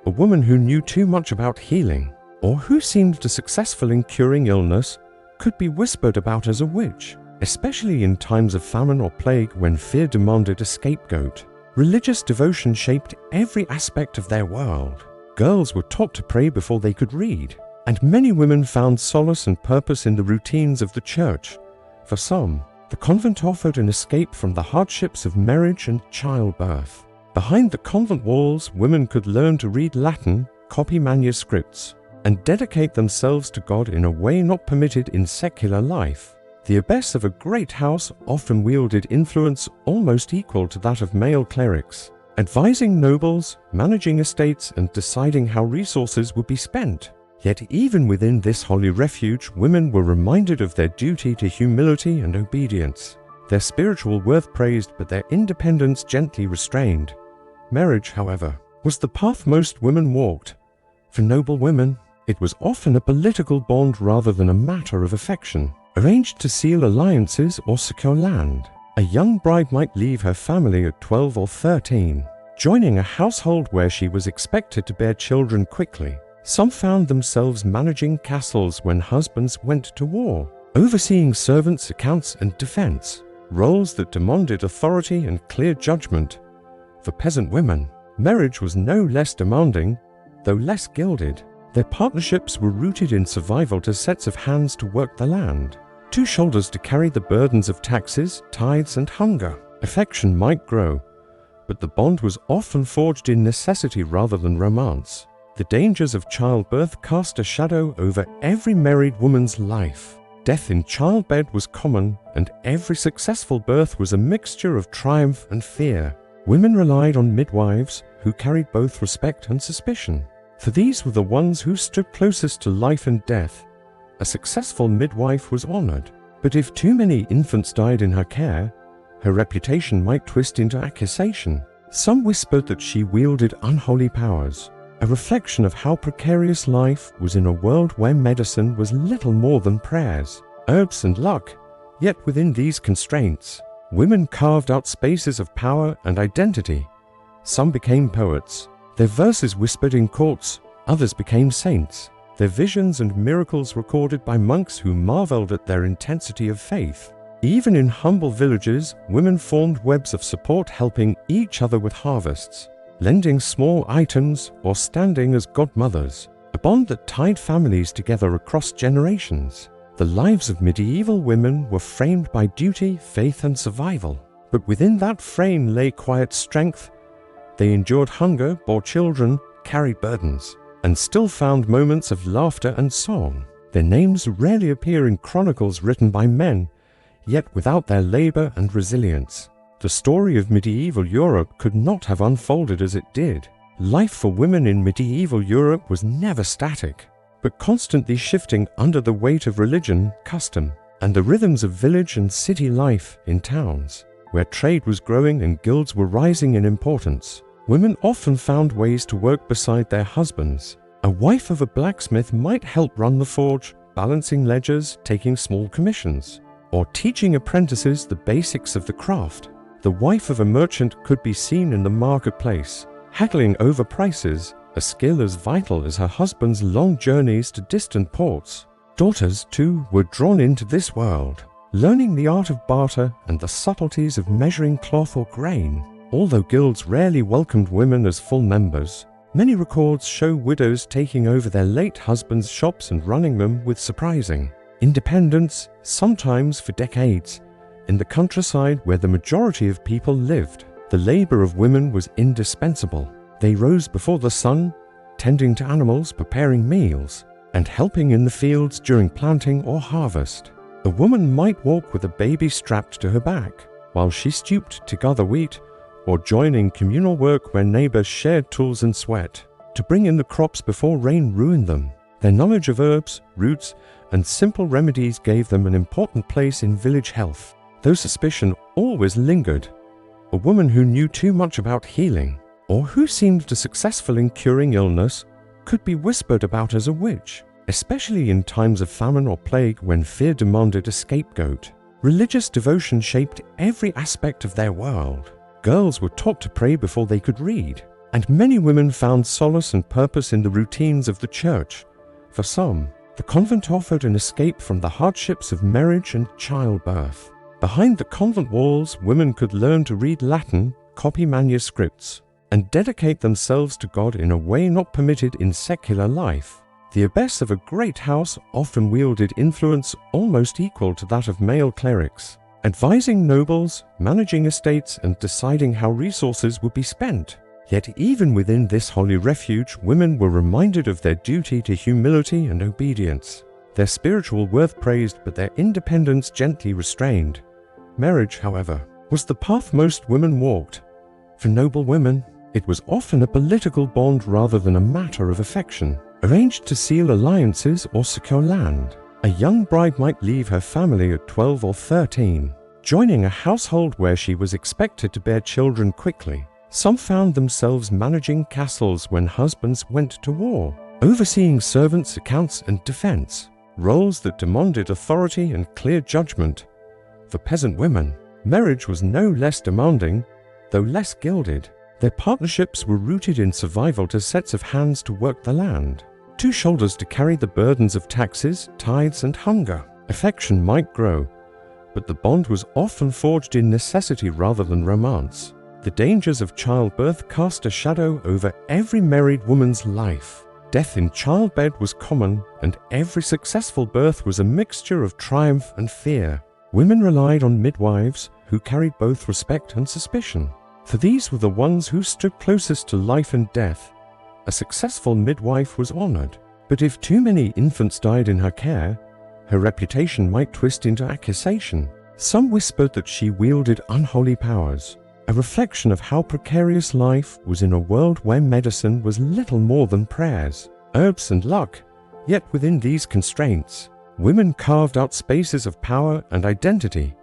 A woman who knew too much about healing, or who seemed successful in curing illness, could be whispered about as a witch, especially in times of famine or plague when fear demanded a scapegoat. Religious devotion shaped every aspect of their world. Girls were taught to pray before they could read, and many women found solace and purpose in the routines of the church. For some, the convent offered an escape from the hardships of marriage and childbirth. Behind the convent walls, women could learn to read Latin, copy manuscripts, and dedicate themselves to God in a way not permitted in secular life. The abbess of a great house often wielded influence almost equal to that of male clerics, advising nobles, managing estates, and deciding how resources would be spent. Yet even within this holy refuge, women were reminded of their duty to humility and obedience. Their spiritual worth praised, but their independence gently restrained. Marriage, however, was the path most women walked. For noblewomen, it was often a political bond rather than a matter of affection, arranged to seal alliances or secure land. A young bride might leave her family at 12 or 13, joining a household where she was expected to bear children quickly. Some found themselves managing castles when husbands went to war, overseeing servants' accounts and defense, roles that demanded authority and clear judgment. For peasant women, marriage was no less demanding, though less gilded. Their partnerships were rooted in survival to sets of hands to work the land, two shoulders to carry the burdens of taxes, tithes, and hunger. Affection might grow, but the bond was often forged in necessity rather than romance. The dangers of childbirth cast a shadow over every married woman's life. Death in childbed was common, and every successful birth was a mixture of triumph and fear. Women relied on midwives, who carried both respect and suspicion, for these were the ones who stood closest to life and death. A successful midwife was honored, but if too many infants died in her care, her reputation might twist into accusation. Some whispered that she wielded unholy powers, a reflection of how precarious life was in a world where medicine was little more than prayers, herbs, and luck. Yet within these constraints, women carved out spaces of power and identity. Some became poets. Their verses whispered in courts, others became saints, their visions and miracles recorded by monks who marveled at their intensity of faith. Even in humble villages, women formed webs of support, helping each other with harvests, lending small items, or standing as godmothers, a bond that tied families together across generations. The lives of medieval women were framed by duty, faith, and survival, but within that frame lay quiet strength. They endured hunger, bore children, carried burdens, and still found moments of laughter and song. Their names rarely appear in chronicles written by men, yet without their labor and resilience, the story of medieval Europe could not have unfolded as it did. Life for women in medieval Europe was never static, but constantly shifting under the weight of religion, custom, and the rhythms of village and city life in towns, where trade was growing and guilds were rising in importance. Women often found ways to work beside their husbands. A wife of a blacksmith might help run the forge, balancing ledgers, taking small commissions, or teaching apprentices the basics of the craft. The wife of a merchant could be seen in the marketplace, haggling over prices, a skill as vital as her husband's long journeys to distant ports. Daughters, too, were drawn into this world, learning the art of barter and the subtleties of measuring cloth or grain. Although guilds rarely welcomed women as full members, many records show widows taking over their late husbands' shops and running them with surprising independence, sometimes for decades. In the countryside where the majority of people lived, the labor of women was indispensable. They rose before the sun, tending to animals, preparing meals, and helping in the fields during planting or harvest. A woman might walk with a baby strapped to her back, while she stooped to gather wheat, or join in communal work where neighbors shared tools and sweat to bring in the crops before rain ruined them. Their knowledge of herbs, roots, and simple remedies gave them an important place in village health, though suspicion always lingered. A woman who knew too much about healing, or who seemed successful in curing illness, could be whispered about as a witch, especially in times of famine or plague when fear demanded a scapegoat. Religious devotion shaped every aspect of their world. Girls were taught to pray before they could read, and many women found solace and purpose in the routines of the church. For some, the convent offered an escape from the hardships of marriage and childbirth. Behind the convent walls, women could learn to read Latin, copy manuscripts, and dedicate themselves to God in a way not permitted in secular life. The abbess of a great house often wielded influence almost equal to that of male clerics, advising nobles, managing estates, and deciding how resources would be spent. Yet even within this holy refuge, women were reminded of their duty to humility and obedience. Their spiritual worth praised, but their independence gently restrained. Marriage, however, was the path most women walked. For noblewomen, it was often a political bond rather than a matter of affection, arranged to seal alliances or secure land. A young bride might leave her family at 12 or 13, joining a household where she was expected to bear children quickly. Some found themselves managing castles when husbands went to war, overseeing servants' accounts and defense, roles that demanded authority and clear judgment. For peasant women, marriage was no less demanding, though less gilded. Their partnerships were rooted in survival to sets of hands to work the land, two shoulders to carry the burdens of taxes, tithes, and hunger. Affection might grow, but the bond was often forged in necessity rather than romance. The dangers of childbirth cast a shadow over every married woman's life. Death in childbed was common, and every successful birth was a mixture of triumph and fear. Women relied on midwives, who carried both respect and suspicion, for these were the ones who stood closest to life and death. A successful midwife was honored, but if too many infants died in her care, her reputation might twist into accusation. Some whispered that she wielded unholy powers, a reflection of how precarious life was in a world where medicine was little more than prayers, herbs, and luck. Yet within these constraints, women carved out spaces of power and identity.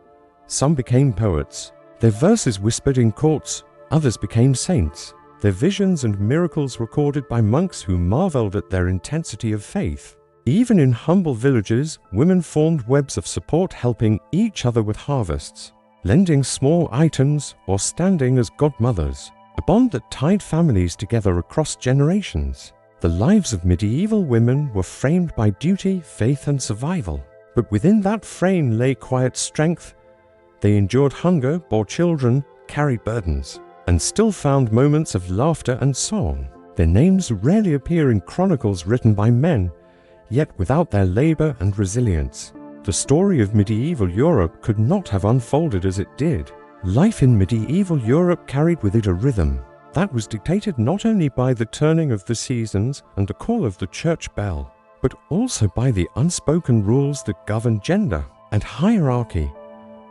Some became poets. Their verses whispered in courts, others became saints, their visions and miracles recorded by monks who marveled at their intensity of faith. Even in humble villages, women formed webs of support, helping each other with harvests, lending small items, or standing as godmothers, a bond that tied families together across generations. The lives of medieval women were framed by duty, faith, and survival. But within that frame lay quiet strength. They endured hunger, bore children, carried burdens, and still found moments of laughter and song. Their names rarely appear in chronicles written by men, yet without their labor and resilience, the story of medieval Europe could not have unfolded as it did. Life in medieval Europe carried with it a rhythm that was dictated not only by the turning of the seasons and the call of the church bell, but also by the unspoken rules that govern gender and hierarchy.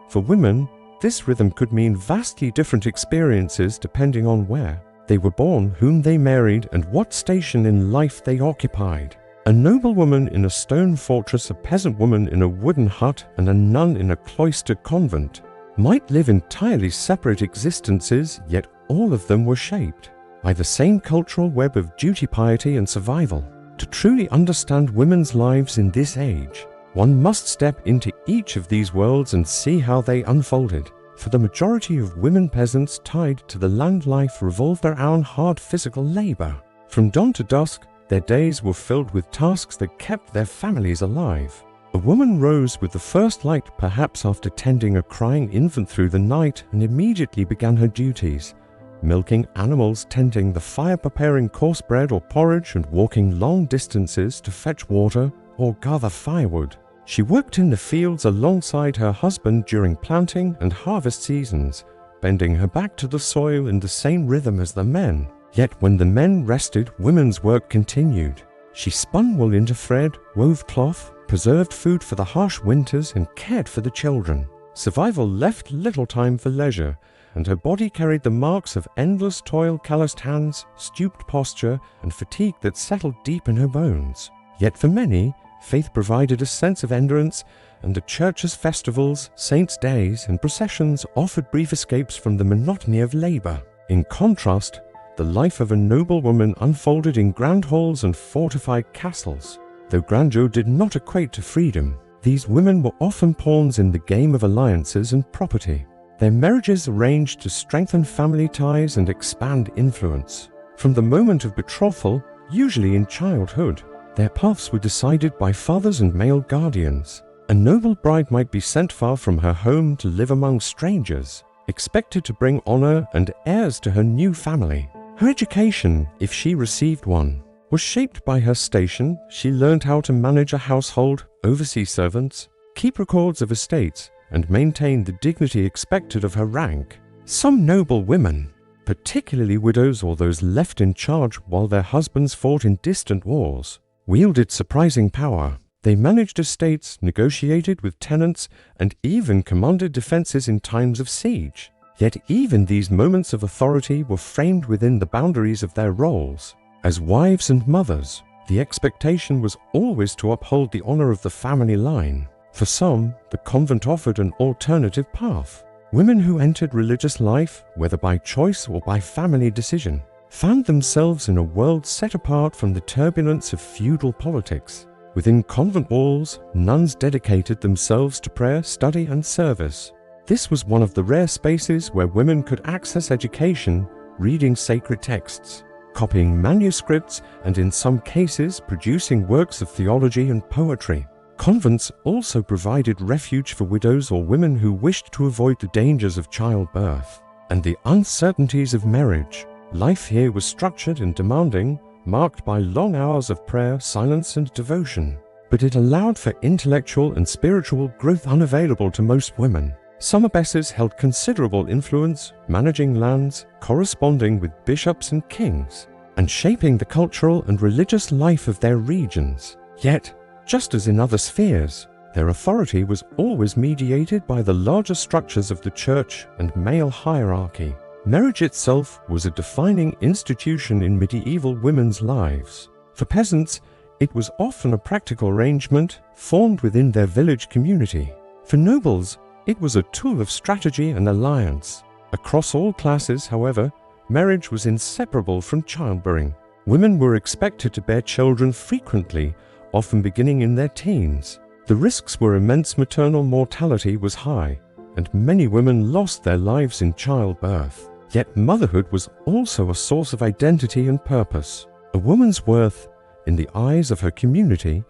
For women, this rhythm could mean vastly different experiences depending on where they were born, whom they married, and what station in life they occupied. A noblewoman in a stone fortress, a peasant woman in a wooden hut, and a nun in a cloistered convent might live entirely separate existences, yet all of them were shaped by the same cultural web of duty, piety, and survival. To truly understand women's lives in this age, one must step into each of these worlds and see how they unfolded. For the majority of women peasants tied to the land life revolved around hard physical labor. From dawn to dusk, their days were filled with tasks that kept their families alive. A woman rose with the first light, perhaps after tending a crying infant through the night, and immediately began her duties, milking animals, tending the fire, preparing coarse bread or porridge, and walking long distances to fetch water or gather firewood. She worked in the fields alongside her husband during planting and harvest seasons, bending her back to the soil in the same rhythm as the men. Yet when the men rested, women's work continued. She spun wool into thread, wove cloth, preserved food for the harsh winters, and cared for the children. Survival left little time for leisure, and her body carried the marks of endless toil, calloused hands, stooped posture, and fatigue that settled deep in her bones. Yet for many, faith provided a sense of endurance, and the church's festivals, saints' days, and processions offered brief escapes from the monotony of labor. In contrast, the life of a noblewoman unfolded in grand halls and fortified castles. Though grandeur did not equate to freedom, These women were often pawns in the game of alliances and property. Their marriages arranged to strengthen family ties and expand influence. From the moment of betrothal, usually in childhood, their paths were decided by fathers and male guardians. A noble bride might be sent far from her home to live among strangers, expected to bring honor and heirs to her new family. Her education, if she received one, was shaped by her station. She learned how to manage a household, oversee servants, keep records of estates, and maintain the dignity expected of her rank. Some noble women, particularly widows or those left in charge while their husbands fought in distant wars, wielded surprising power. They managed estates, negotiated with tenants, and even commanded defenses in times of siege. Yet even these moments of authority were framed within the boundaries of their roles. As wives and mothers, the expectation was always to uphold the honor of the family line. For some, the convent offered an alternative path. Women who entered religious life, whether by choice or by family decision, found themselves in a world set apart from the turbulence of feudal politics. Within convent walls, nuns dedicated themselves to prayer, study, and service. This was one of the rare spaces where women could access education, reading sacred texts, copying manuscripts, and in some cases producing works of theology and poetry. Convents also provided refuge for widows or women who wished to avoid the dangers of childbirth and the uncertainties of marriage. Life here was structured and demanding, marked by long hours of prayer, silence, and devotion, but it allowed for intellectual and spiritual growth unavailable to most women. Some abbesses held considerable influence, managing lands, corresponding with bishops and kings, and shaping the cultural and religious life of their regions. Yet, just as in other spheres, their authority was always mediated by the larger structures of the church and male hierarchy. Marriage itself was a defining institution in medieval women's lives. For peasants, it was often a practical arrangement formed within their village community. For nobles, it was a tool of strategy and alliance. Across all classes, however, marriage was inseparable from childbearing. Women were expected to bear children frequently, often beginning in their teens. The risks were immense. Maternal mortality was high, and many women lost their lives in childbirth. Yet motherhood was also a source of identity and purpose. A woman's worth, in the eyes of her community,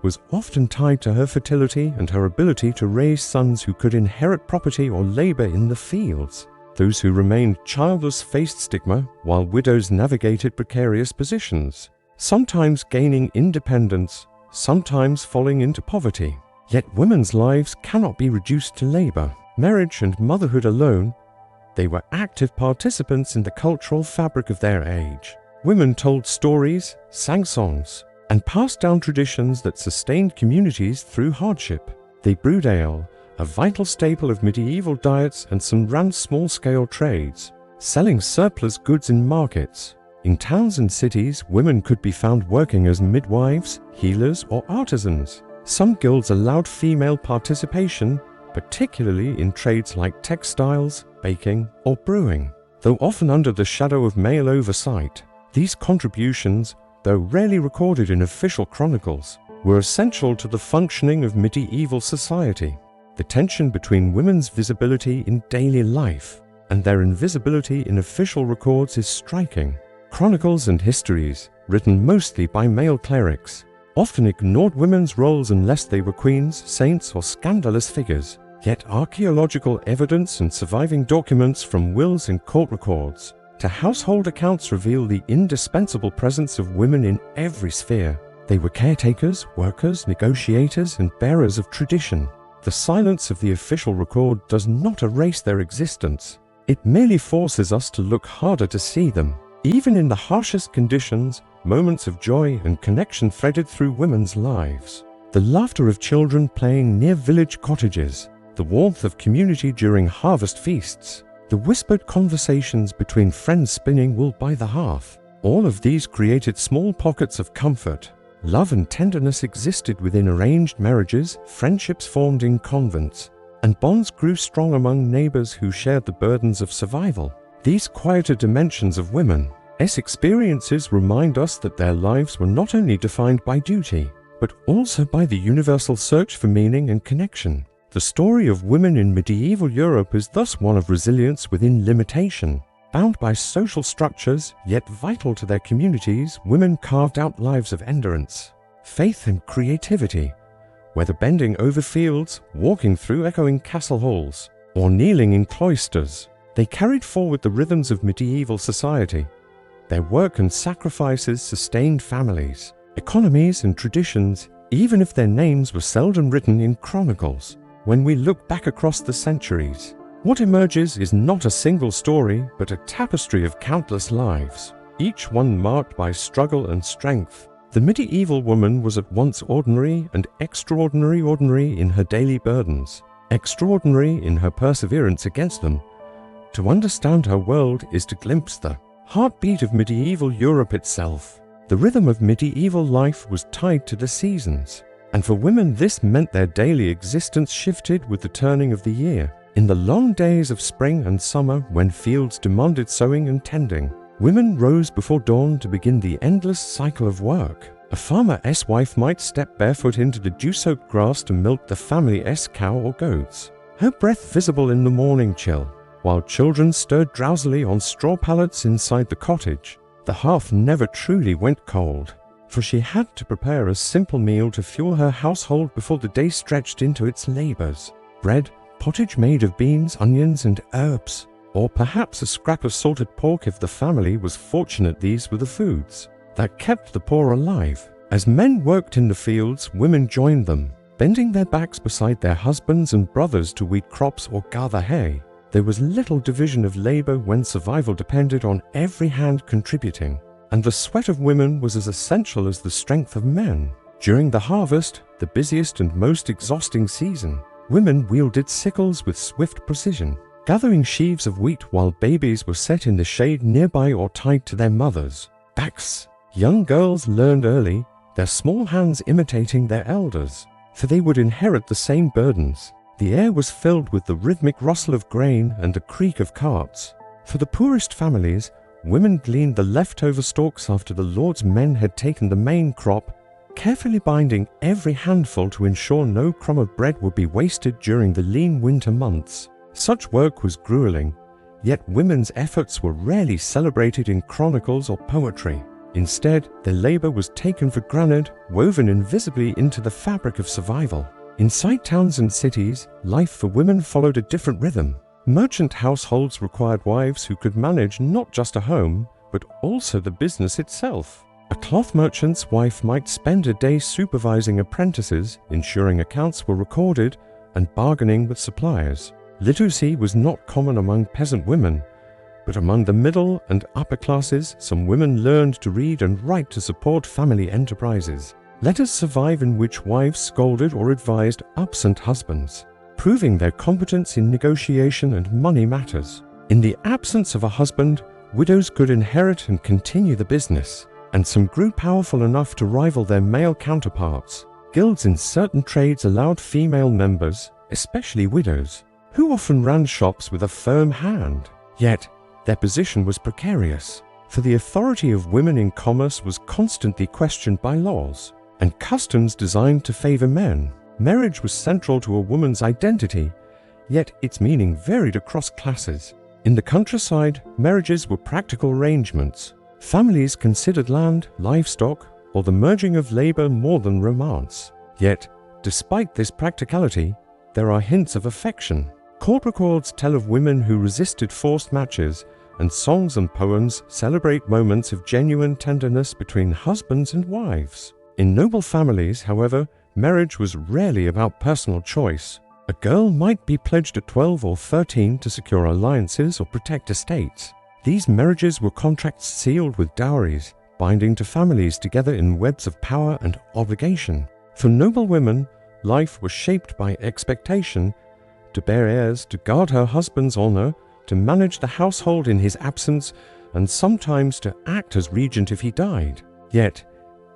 was often tied to her fertility and her ability to raise sons who could inherit property or labor in the fields. Those who remained childless faced stigma, while widows navigated precarious positions, sometimes gaining independence, sometimes falling into poverty. Yet women's lives cannot be reduced to labor, marriage, and motherhood alone. They were active participants in the cultural fabric of their age. Women told stories, sang songs, and passed down traditions that sustained communities through hardship. They brewed ale, a vital staple of medieval diets, and some ran small-scale trades, selling surplus goods in markets. In towns and cities, women could be found working as midwives, healers, or artisans. Some guilds allowed female participation, particularly in trades like textiles, baking, or brewing, though often under the shadow of male oversight. These contributions, though rarely recorded in official chronicles, were essential to the functioning of medieval society. The tension between women's visibility in daily life and their invisibility in official records is striking. Chronicles and histories, written mostly by male clerics, often ignored women's roles unless they were queens, saints, or scandalous figures. Yet archaeological evidence and surviving documents from wills and court records to household accounts reveal the indispensable presence of women in every sphere. They were caretakers, workers, negotiators, and bearers of tradition. The silence of the official record does not erase their existence. It merely forces us to look harder to see them. Even in the harshest conditions, moments of joy and connection threaded through women's lives. The laughter of children playing near village cottages, the warmth of community during harvest feasts, the whispered conversations between friends spinning wool by the hearth. All of these created small pockets of comfort. Love and tenderness existed within arranged marriages, friendships formed in convents, and bonds grew strong among neighbors who shared the burdens of survival. These quieter dimensions of women's experiences remind us that their lives were not only defined by duty, but also by the universal search for meaning and connection. The story of women in medieval Europe is thus one of resilience within limitation. Bound by social structures, yet vital to their communities, women carved out lives of endurance, faith and creativity. Whether bending over fields, walking through echoing castle halls, or kneeling in cloisters, they carried forward the rhythms of medieval society. Their work and sacrifices sustained families, economies and traditions, even if their names were seldom written in chronicles. When we look back across the centuries, what emerges is not a single story, but a tapestry of countless lives, each one marked by struggle and strength. The medieval woman was at once ordinary and extraordinary in her daily burdens, extraordinary in her perseverance against them. To understand her world is to glimpse the heartbeat of medieval Europe itself. The rhythm of medieval life was tied to the seasons, and for women this meant their daily existence shifted with the turning of the year. In the long days of spring and summer, when fields demanded sowing and tending, women rose before dawn to begin the endless cycle of work. A farmer's wife might step barefoot into the dew-soaked grass to milk the family's cow or goats, her breath visible in the morning chill, while children stirred drowsily on straw pallets inside the cottage. The hearth never truly went cold, for she had to prepare a simple meal to fuel her household before the day stretched into its labors. Bread, pottage made of beans, onions, and herbs, or perhaps a scrap of salted pork if the family was fortunate. These were the foods that kept the poor alive. As men worked in the fields, women joined them, bending their backs beside their husbands and brothers to weed crops or gather hay. There was little division of labor when survival depended on every hand contributing, and the sweat of women was as essential as the strength of men. During the harvest, the busiest and most exhausting season, women wielded sickles with swift precision, gathering sheaves of wheat while babies were set in the shade nearby or tied to their mothers' backs. Young girls learned early, their small hands imitating their elders, for they would inherit the same burdens. The air was filled with the rhythmic rustle of grain and the creak of carts. For the poorest families, women gleaned the leftover stalks after the lord's men had taken the main crop, carefully binding every handful to ensure no crumb of bread would be wasted during the lean winter months. Such work was grueling, yet women's efforts were rarely celebrated in chronicles or poetry. Instead, their labor was taken for granted, woven invisibly into the fabric of survival. Inside towns and cities, life for women followed a different rhythm. Merchant households required wives who could manage not just a home, but also the business itself. A cloth merchant's wife might spend a day supervising apprentices, ensuring accounts were recorded, and bargaining with suppliers. Literacy was not common among peasant women, but among the middle and upper classes, some women learned to read and write to support family enterprises. Letters survive in which wives scolded or advised absent husbands, proving their competence in negotiation and money matters. In the absence of a husband, widows could inherit and continue the business, and some grew powerful enough to rival their male counterparts. Guilds in certain trades allowed female members, especially widows, who often ran shops with a firm hand. Yet, their position was precarious, for the authority of women in commerce was constantly questioned by laws and customs designed to favor men. Marriage was central to a woman's identity, yet its meaning varied across classes. In the countryside, marriages were practical arrangements. Families considered land, livestock, or the merging of labor more than romance. Yet, despite this practicality, there are hints of affection. Court records tell of women who resisted forced matches, and songs and poems celebrate moments of genuine tenderness between husbands and wives. In noble families, however, marriage was rarely about personal choice. A girl might be pledged at 12 or 13 to secure alliances or protect estates. These marriages were contracts sealed with dowries, binding to families together in webs of power and obligation. For noble women, life was shaped by expectation: to bear heirs, to guard her husband's honor, to manage the household in his absence, and sometimes to act as regent if he died. Yet,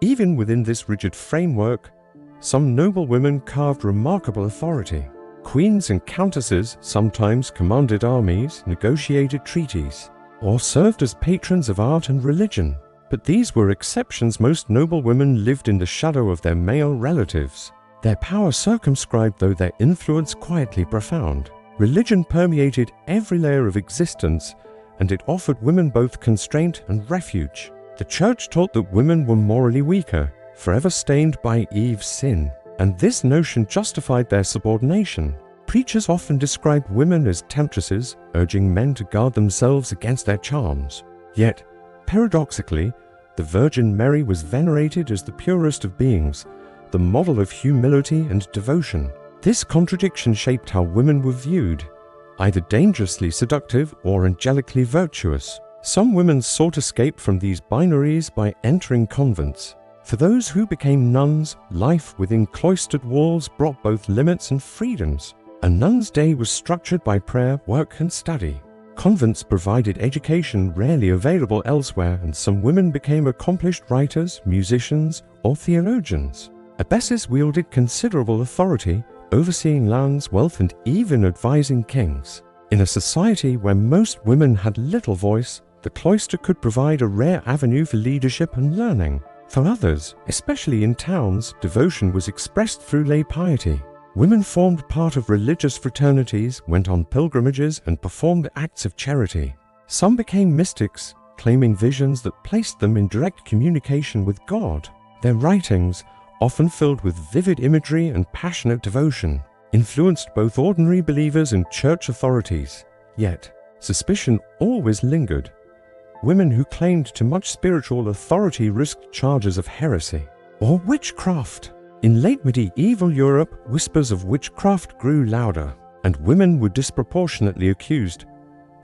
even within this rigid framework, some noble women carved remarkable authority. Queens and countesses sometimes commanded armies, negotiated treaties, or served as patrons of art and religion. But these were exceptions. Most noblewomen lived in the shadow of their male relatives. Their power circumscribed, though their influence quietly profound. Religion permeated every layer of existence, and it offered women both constraint and refuge. The church taught that women were morally weaker, forever stained by Eve's sin, and this notion justified their subordination. Preachers often described women as temptresses, urging men to guard themselves against their charms. Yet, paradoxically, the Virgin Mary was venerated as the purest of beings, the model of humility and devotion. This contradiction shaped how women were viewed, either dangerously seductive or angelically virtuous. Some women sought escape from these binaries by entering convents. For those who became nuns, life within cloistered walls brought both limits and freedoms. A nun's day was structured by prayer, work, and study. Convents provided education rarely available elsewhere, and some women became accomplished writers, musicians, or theologians. Abbesses wielded considerable authority, overseeing lands, wealth, and even advising kings. In a society where most women had little voice, the cloister could provide a rare avenue for leadership and learning. For others, especially in towns, devotion was expressed through lay piety. Women formed part of religious fraternities, went on pilgrimages, and performed acts of charity. Some became mystics, claiming visions that placed them in direct communication with God. Their writings, often filled with vivid imagery and passionate devotion, influenced both ordinary believers and church authorities. Yet, suspicion always lingered. Women who claimed too much spiritual authority risked charges of heresy or witchcraft. In late medieval Europe, whispers of witchcraft grew louder, and women were disproportionately accused.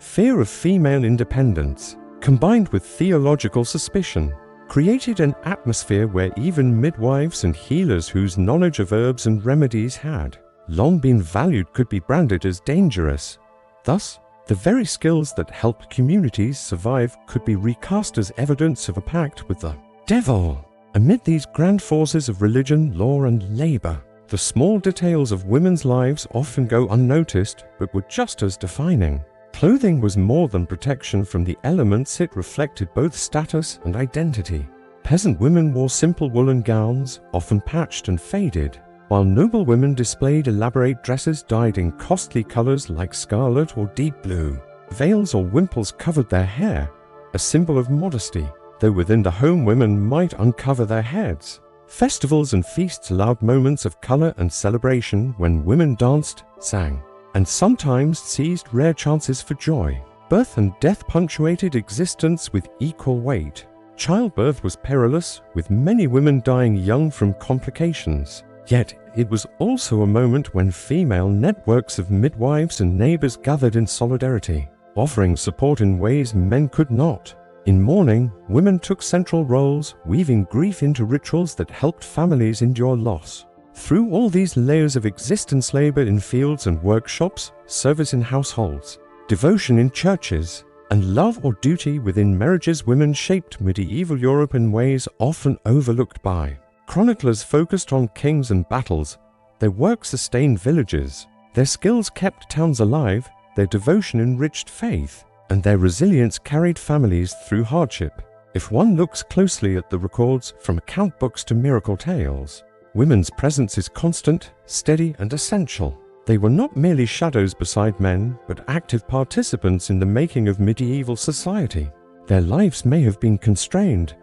Fear of female independence, combined with theological suspicion, created an atmosphere where even midwives and healers whose knowledge of herbs and remedies had long been valued could be branded as dangerous. Thus, the very skills that helped communities survive could be recast as evidence of a pact with the devil. Amid these grand forces of religion, law, and labor, the small details of women's lives often go unnoticed but were just as defining. Clothing was more than protection from the elements, it reflected both status and identity. Peasant women wore simple woolen gowns, often patched and faded, while noblewomen displayed elaborate dresses dyed in costly colors like scarlet or deep blue. Veils or wimples covered their hair, a symbol of modesty, though within the home women might uncover their heads. Festivals and feasts allowed moments of color and celebration when women danced, sang, and sometimes seized rare chances for joy. Birth and death punctuated existence with equal weight. Childbirth was perilous, with many women dying young from complications. Yet it was also a moment when female networks of midwives and neighbors gathered in solidarity, offering support in ways men could not. In mourning, women took central roles, weaving grief into rituals that helped families endure loss. Through all these layers of existence, labor in fields and workshops, service in households, devotion in churches, and love or duty within marriages, women shaped medieval Europe in ways often overlooked by chroniclers. Focused on kings and battles, their work sustained villages, their skills kept towns alive, their devotion enriched faith, and their resilience carried families through hardship. If one looks closely at the records, from account books to miracle tales, women's presence is constant, steady, and essential. They were not merely shadows beside men, but active participants in the making of medieval society. Their lives may have been constrained,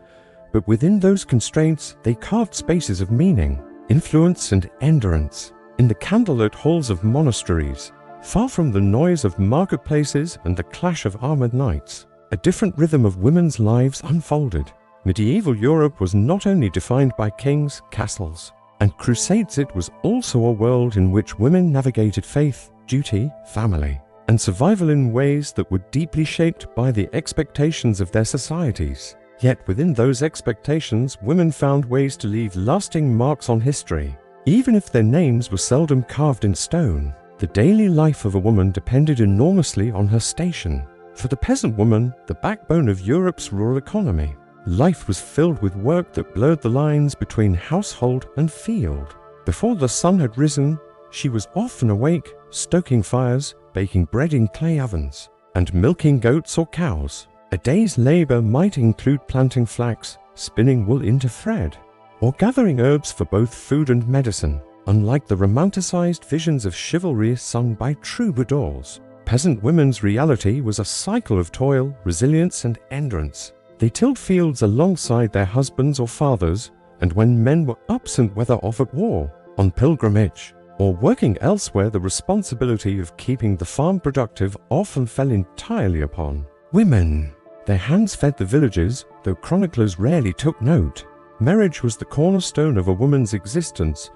but within those constraints they carved spaces of meaning, influence, and endurance. In the candlelit halls of monasteries, far from the noise of marketplaces and the clash of armored knights, a different rhythm of women's lives unfolded. Medieval Europe was not only defined by kings, castles, and crusades, it was also a world in which women navigated faith, duty, family, and survival in ways that were deeply shaped by the expectations of their societies. Yet within those expectations, women found ways to leave lasting marks on history. Even if their names were seldom carved in stone, the daily life of a woman depended enormously on her station. For the peasant woman, the backbone of Europe's rural economy, life was filled with work that blurred the lines between household and field. Before the sun had risen, she was often awake, stoking fires, baking bread in clay ovens, and milking goats or cows. A day's labor might include planting flax, spinning wool into thread, or gathering herbs for both food and medicine. Unlike the romanticized visions of chivalry sung by troubadours, peasant women's reality was a cycle of toil, resilience, and endurance. They tilled fields alongside their husbands or fathers, and when men were absent, whether off at war, on pilgrimage, or working elsewhere, the responsibility of keeping the farm productive often fell entirely upon women. Their hands fed the villages, though chroniclers rarely took note. Marriage was the cornerstone of a woman's existence,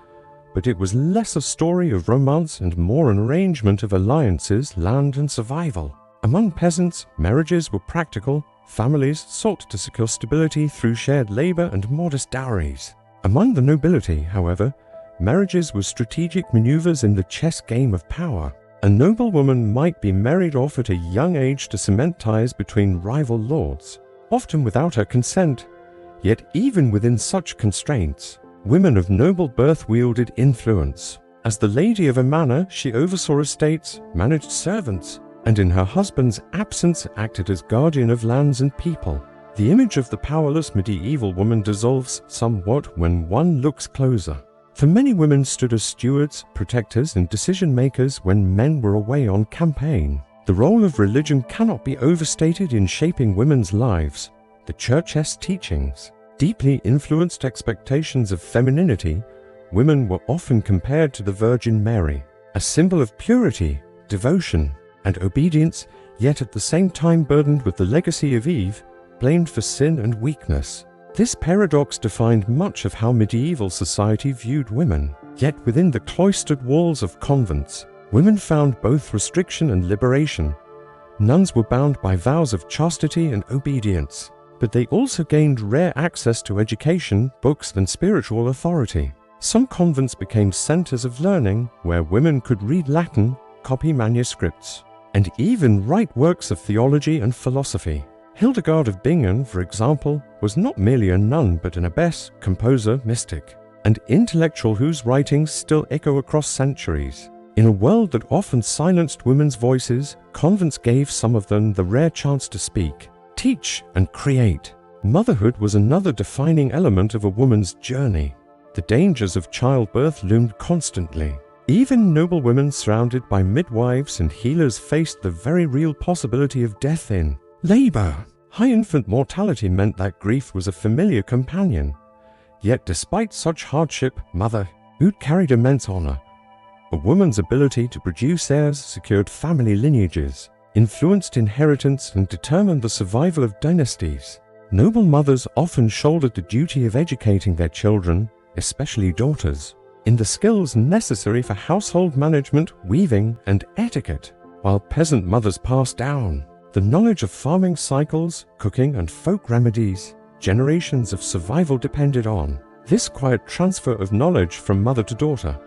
but it was less a story of romance and more an arrangement of alliances, land, and survival. Among peasants, marriages were practical. Families sought to secure stability through shared labor and modest dowries. Among the nobility, however, marriages were strategic maneuvers in the chess game of power. A noblewoman might be married off at a young age to cement ties between rival lords, often without her consent. Yet even within such constraints, women of noble birth wielded influence. As the lady of a manor, she oversaw estates, managed servants, and in her husband's absence acted as guardian of lands and people. The image of the powerless medieval woman dissolves somewhat when one looks closer. For many women stood as stewards, protectors, and decision-makers when men were away on campaign. The role of religion cannot be overstated in shaping women's lives. The Church's teachings deeply influenced expectations of femininity. Women were often compared to the Virgin Mary, a symbol of purity, devotion, and obedience, yet at the same time burdened with the legacy of Eve, blamed for sin and weakness. This paradox defined much of how medieval society viewed women. Yet within the cloistered walls of convents, women found both restriction and liberation. Nuns were bound by vows of chastity and obedience, but they also gained rare access to education, books, and spiritual authority. Some convents became centers of learning where women could read Latin, copy manuscripts, and even write works of theology and philosophy. Hildegard of Bingen, for example, was not merely a nun but an abbess, composer, mystic, and intellectual whose writings still echo across centuries. In a world that often silenced women's voices, convents gave some of them the rare chance to speak, teach, and create. Motherhood was another defining element of a woman's journey. The dangers of childbirth loomed constantly. Even noblewomen surrounded by midwives and healers faced the very real possibility of death in labor. High infant mortality meant that grief was a familiar companion. Yet despite such hardship, motherhood carried immense honor. A woman's ability to produce heirs secured family lineages, influenced inheritance, and determined the survival of dynasties. Noble mothers often shouldered the duty of educating their children, especially daughters, in the skills necessary for household management, weaving, and etiquette, while peasant mothers passed down the knowledge of farming cycles, cooking, and folk remedies. Generations of survival depended on this quiet transfer of knowledge from mother to daughter.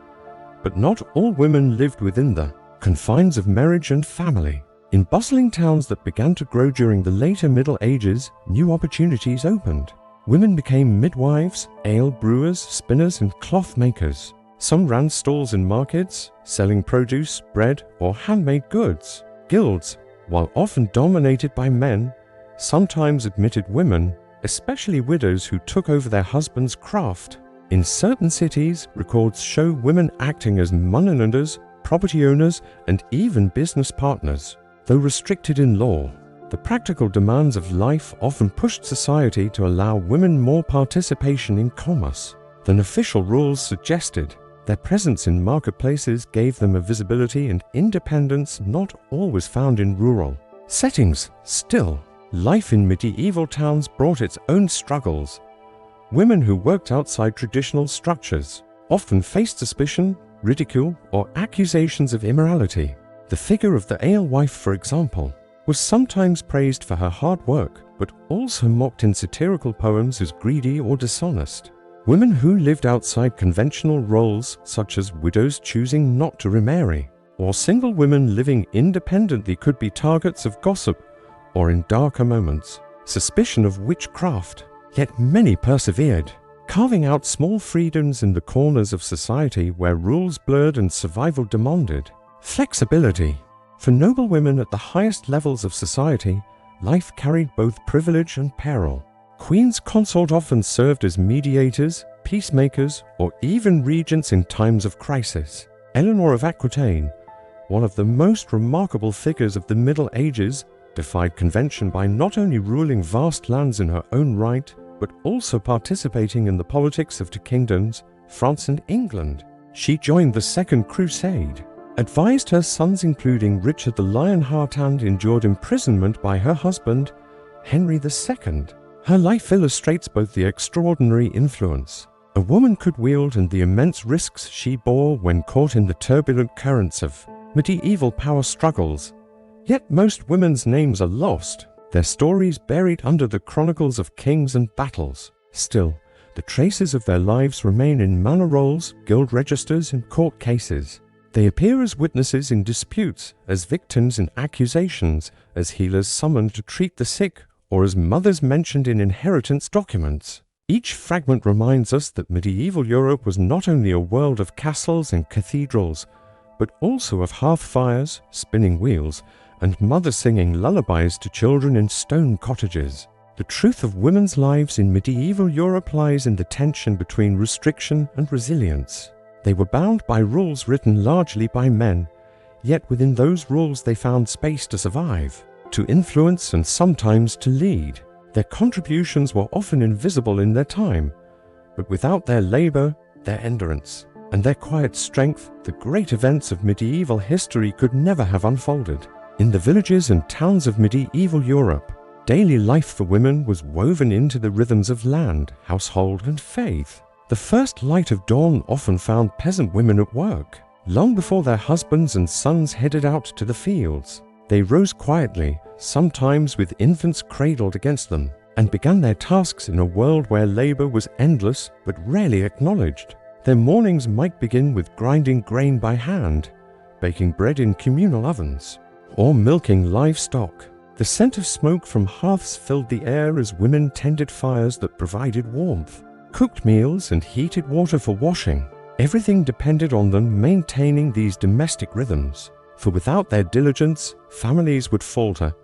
But not all women lived within the confines of marriage and family. In bustling towns that began to grow during the later Middle Ages, new opportunities opened. Women became midwives, ale brewers, spinners, and cloth makers. Some ran stalls in markets, selling produce, bread, or handmade goods. Guilds, while often dominated by men, sometimes admitted women, especially widows who took over their husband's craft. In certain cities, records show women acting as moneylenders, property owners, and even business partners. Though restricted in law, the practical demands of life often pushed society to allow women more participation in commerce than official rules suggested. Their presence in marketplaces gave them a visibility and independence not always found in rural settings. Still, life in medieval towns brought its own struggles. Women who worked outside traditional structures often faced suspicion, ridicule, or accusations of immorality. The figure of the alewife, for example, was sometimes praised for her hard work, but also mocked in satirical poems as greedy or dishonest. Women who lived outside conventional roles, such as widows choosing not to remarry, or single women living independently, could be targets of gossip or, in darker moments, suspicion of witchcraft. Yet many persevered, carving out small freedoms in the corners of society where rules blurred and survival demanded flexibility. For noblewomen at the highest levels of society, life carried both privilege and peril. Queens consort often served as mediators, peacemakers, or even regents in times of crisis. Eleanor of Aquitaine, one of the most remarkable figures of the Middle Ages, defied convention by not only ruling vast lands in her own right, but also participating in the politics of two kingdoms, France and England. She joined the Second Crusade, advised her sons including Richard the Lionheart, and endured imprisonment by her husband, Henry II. Her life illustrates both the extraordinary influence a woman could wield and the immense risks she bore when caught in the turbulent currents of medieval power struggles. Yet most women's names are lost, their stories buried under the chronicles of kings and battles. Still, the traces of their lives remain in manor rolls, guild registers, and court cases. They appear as witnesses in disputes, as victims in accusations, as healers summoned to treat the sick, or as mothers mentioned in inheritance documents. Each fragment reminds us that medieval Europe was not only a world of castles and cathedrals, but also of hearth fires, spinning wheels, and mothers singing lullabies to children in stone cottages. The truth of women's lives in medieval Europe lies in the tension between restriction and resilience. They were bound by rules written largely by men, yet within those rules they found space to survive, to influence, and sometimes to lead. Their contributions were often invisible in their time, but without their labor, their endurance, and their quiet strength, the great events of medieval history could never have unfolded. In the villages and towns of medieval Europe, daily life for women was woven into the rhythms of land, household, and faith. The first light of dawn often found peasant women at work. Long before their husbands and sons headed out to the fields, they rose quietly, sometimes with infants cradled against them, and began their tasks in a world where labor was endless but rarely acknowledged. Their mornings might begin with grinding grain by hand, baking bread in communal ovens, or milking livestock. The scent of smoke from hearths filled the air as women tended fires that provided warmth, cooked meals, and heated water for washing. Everything depended on them maintaining these domestic rhythms, for without their diligence, families would falter.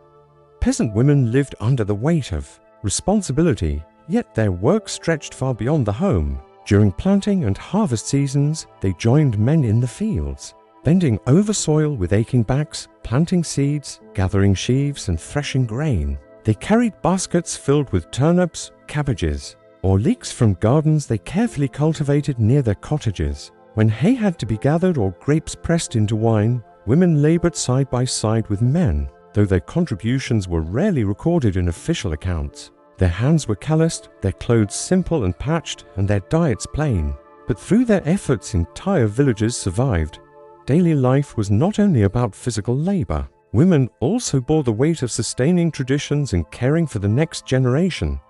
Peasant women lived under the weight of responsibility, yet their work stretched far beyond the home. During planting and harvest seasons, they joined men in the fields, bending over soil with aching backs, planting seeds, gathering sheaves, and threshing grain. They carried baskets filled with turnips, cabbages, or leeks from gardens they carefully cultivated near their cottages. When hay had to be gathered or grapes pressed into wine, women labored side by side with men, though their contributions were rarely recorded in official accounts. Their hands were calloused, their clothes simple and patched, and their diets plain. But through their efforts, entire villages survived. Daily life was not only about physical labor. Women also bore the weight of sustaining traditions and caring for the next generation.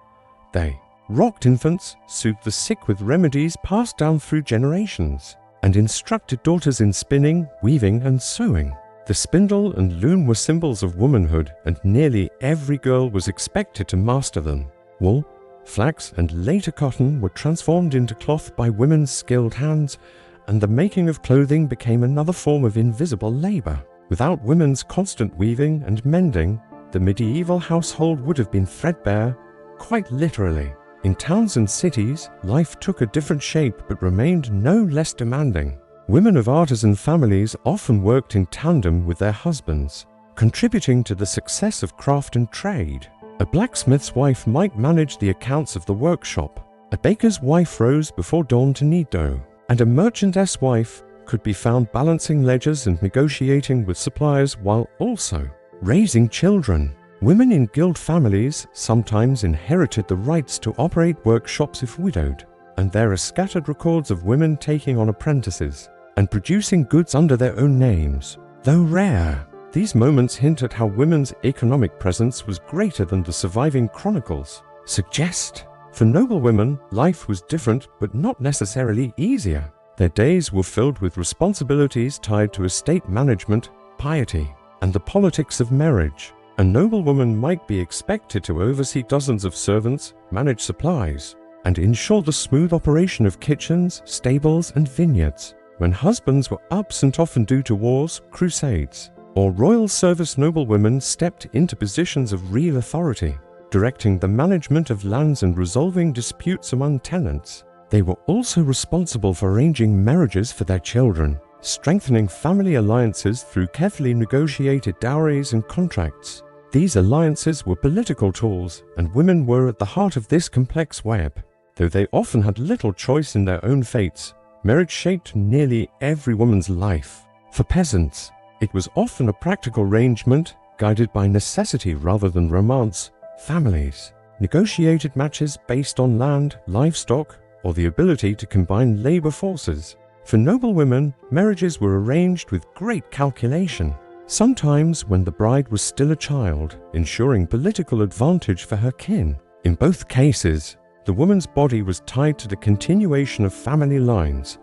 They rocked infants, soothed the sick with remedies passed down through generations, and instructed daughters in spinning, weaving, and sewing. The spindle and loom were symbols of womanhood, and nearly every girl was expected to master them. Wool, flax, and later cotton were transformed into cloth by women's skilled hands, and the making of clothing became another form of invisible labor. Without women's constant weaving and mending, the medieval household would have been threadbare, quite literally. In towns and cities, life took a different shape but remained no less demanding. Women of artisan families often worked in tandem with their husbands, contributing to the success of craft and trade. A blacksmith's wife might manage the accounts of the workshop, a baker's wife rose before dawn to knead dough, and a merchantess wife could be found balancing ledgers and negotiating with suppliers while also raising children. Women in guild families sometimes inherited the rights to operate workshops if widowed, and there are scattered records of women taking on apprentices and producing goods under their own names. Though rare, these moments hint at how women's economic presence was greater than the surviving chronicles suggest. For noblewomen, life was different but not necessarily easier. Their days were filled with responsibilities tied to estate management, piety, and the politics of marriage. A noblewoman might be expected to oversee dozens of servants, manage supplies, and ensure the smooth operation of kitchens, stables, and vineyards. When husbands were absent, often due to wars, crusades, or royal service noblewomen stepped into positions of real authority, directing the management of lands and resolving disputes among tenants. They were also responsible for arranging marriages for their children, strengthening family alliances through carefully negotiated dowries and contracts. These alliances were political tools, and women were at the heart of this complex web. Though they often had little choice in their own fates, marriage shaped nearly every woman's life. For peasants, it was often a practical arrangement guided by necessity rather than romance. Families negotiated matches based on land, livestock, or the ability to combine labor forces. For noblewomen, marriages were arranged with great calculation, sometimes when the bride was still a child, ensuring political advantage for her kin. In both cases, the woman's body was tied to the continuation of family lines.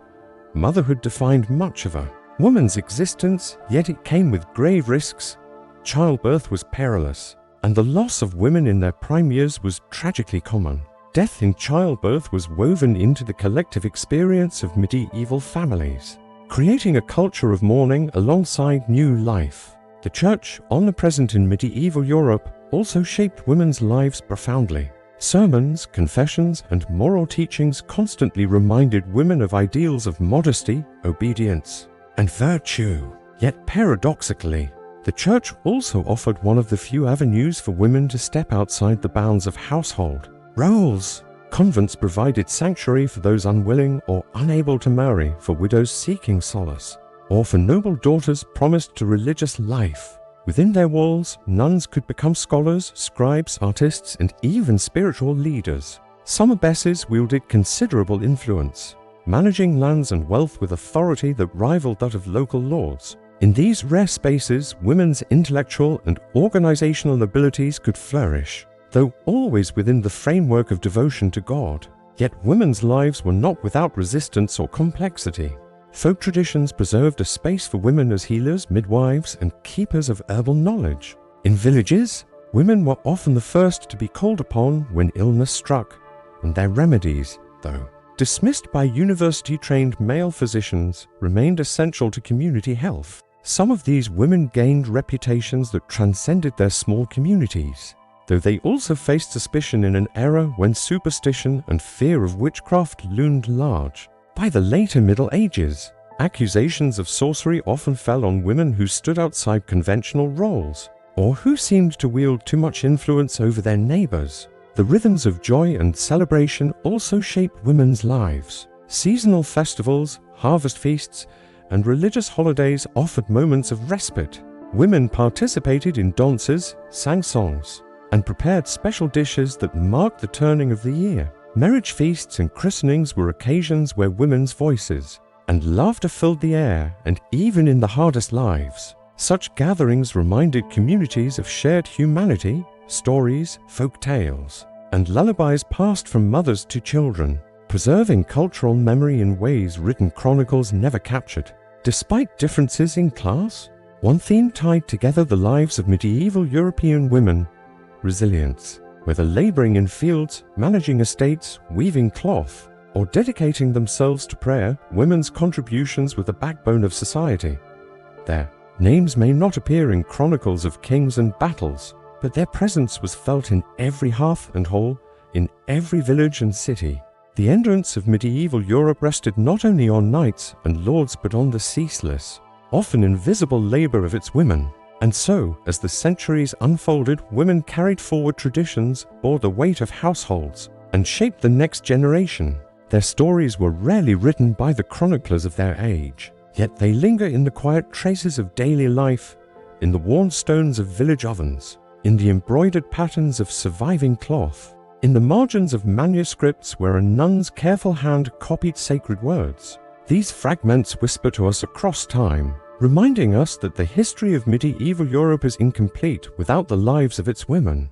Motherhood defined much of a woman's existence, yet it came with grave risks. Childbirth was perilous, and the loss of women in their prime years was tragically common. Death in childbirth was woven into the collective experience of medieval families, creating a culture of mourning alongside new life. The Church, omnipresent in medieval Europe, also shaped women's lives profoundly. Sermons, confessions, and moral teachings constantly reminded women of ideals of modesty, obedience, and virtue. Yet paradoxically, the Church also offered one of the few avenues for women to step outside the bounds of household roles. Convents provided sanctuary for those unwilling or unable to marry, for widows seeking solace, or for noble daughters promised to religious life. Within their walls, nuns could become scholars, scribes, artists, and even spiritual leaders. Some abbesses wielded considerable influence, managing lands and wealth with authority that rivaled that of local lords. In these rare spaces, women's intellectual and organizational abilities could flourish, though always within the framework of devotion to God. Yet women's lives were not without resistance or complexity. Folk traditions preserved a space for women as healers, midwives, and keepers of herbal knowledge. In villages, women were often the first to be called upon when illness struck, and their remedies, though dismissed by university-trained male physicians, remained essential to community health. Some of these women gained reputations that transcended their small communities, though they also faced suspicion in an era when superstition and fear of witchcraft loomed large. By the later Middle Ages, accusations of sorcery often fell on women who stood outside conventional roles, or who seemed to wield too much influence over their neighbors. The rhythms of joy and celebration also shaped women's lives. Seasonal festivals, harvest feasts, and religious holidays offered moments of respite. Women participated in dances, sang songs, and prepared special dishes that marked the turning of the year. Marriage feasts and christenings were occasions where women's voices and laughter filled the air, and even in the hardest lives, such gatherings reminded communities of shared humanity, stories, folk tales, and lullabies passed from mothers to children, preserving cultural memory in ways written chronicles never captured. Despite differences in class, one theme tied together the lives of medieval European women: resilience. Whether laboring in fields, managing estates, weaving cloth, or dedicating themselves to prayer, women's contributions were the backbone of society. Their names may not appear in chronicles of kings and battles, but their presence was felt in every hearth and hall, in every village and city. The endurance of medieval Europe rested not only on knights and lords but on the ceaseless, often invisible labor of its women. And so, as the centuries unfolded, women carried forward traditions, bore the weight of households, and shaped the next generation. Their stories were rarely written by the chroniclers of their age, yet they linger in the quiet traces of daily life, in the worn stones of village ovens, in the embroidered patterns of surviving cloth, in the margins of manuscripts where a nun's careful hand copied sacred words. These fragments whisper to us across time, reminding us that the history of medieval Europe is incomplete without the lives of its women.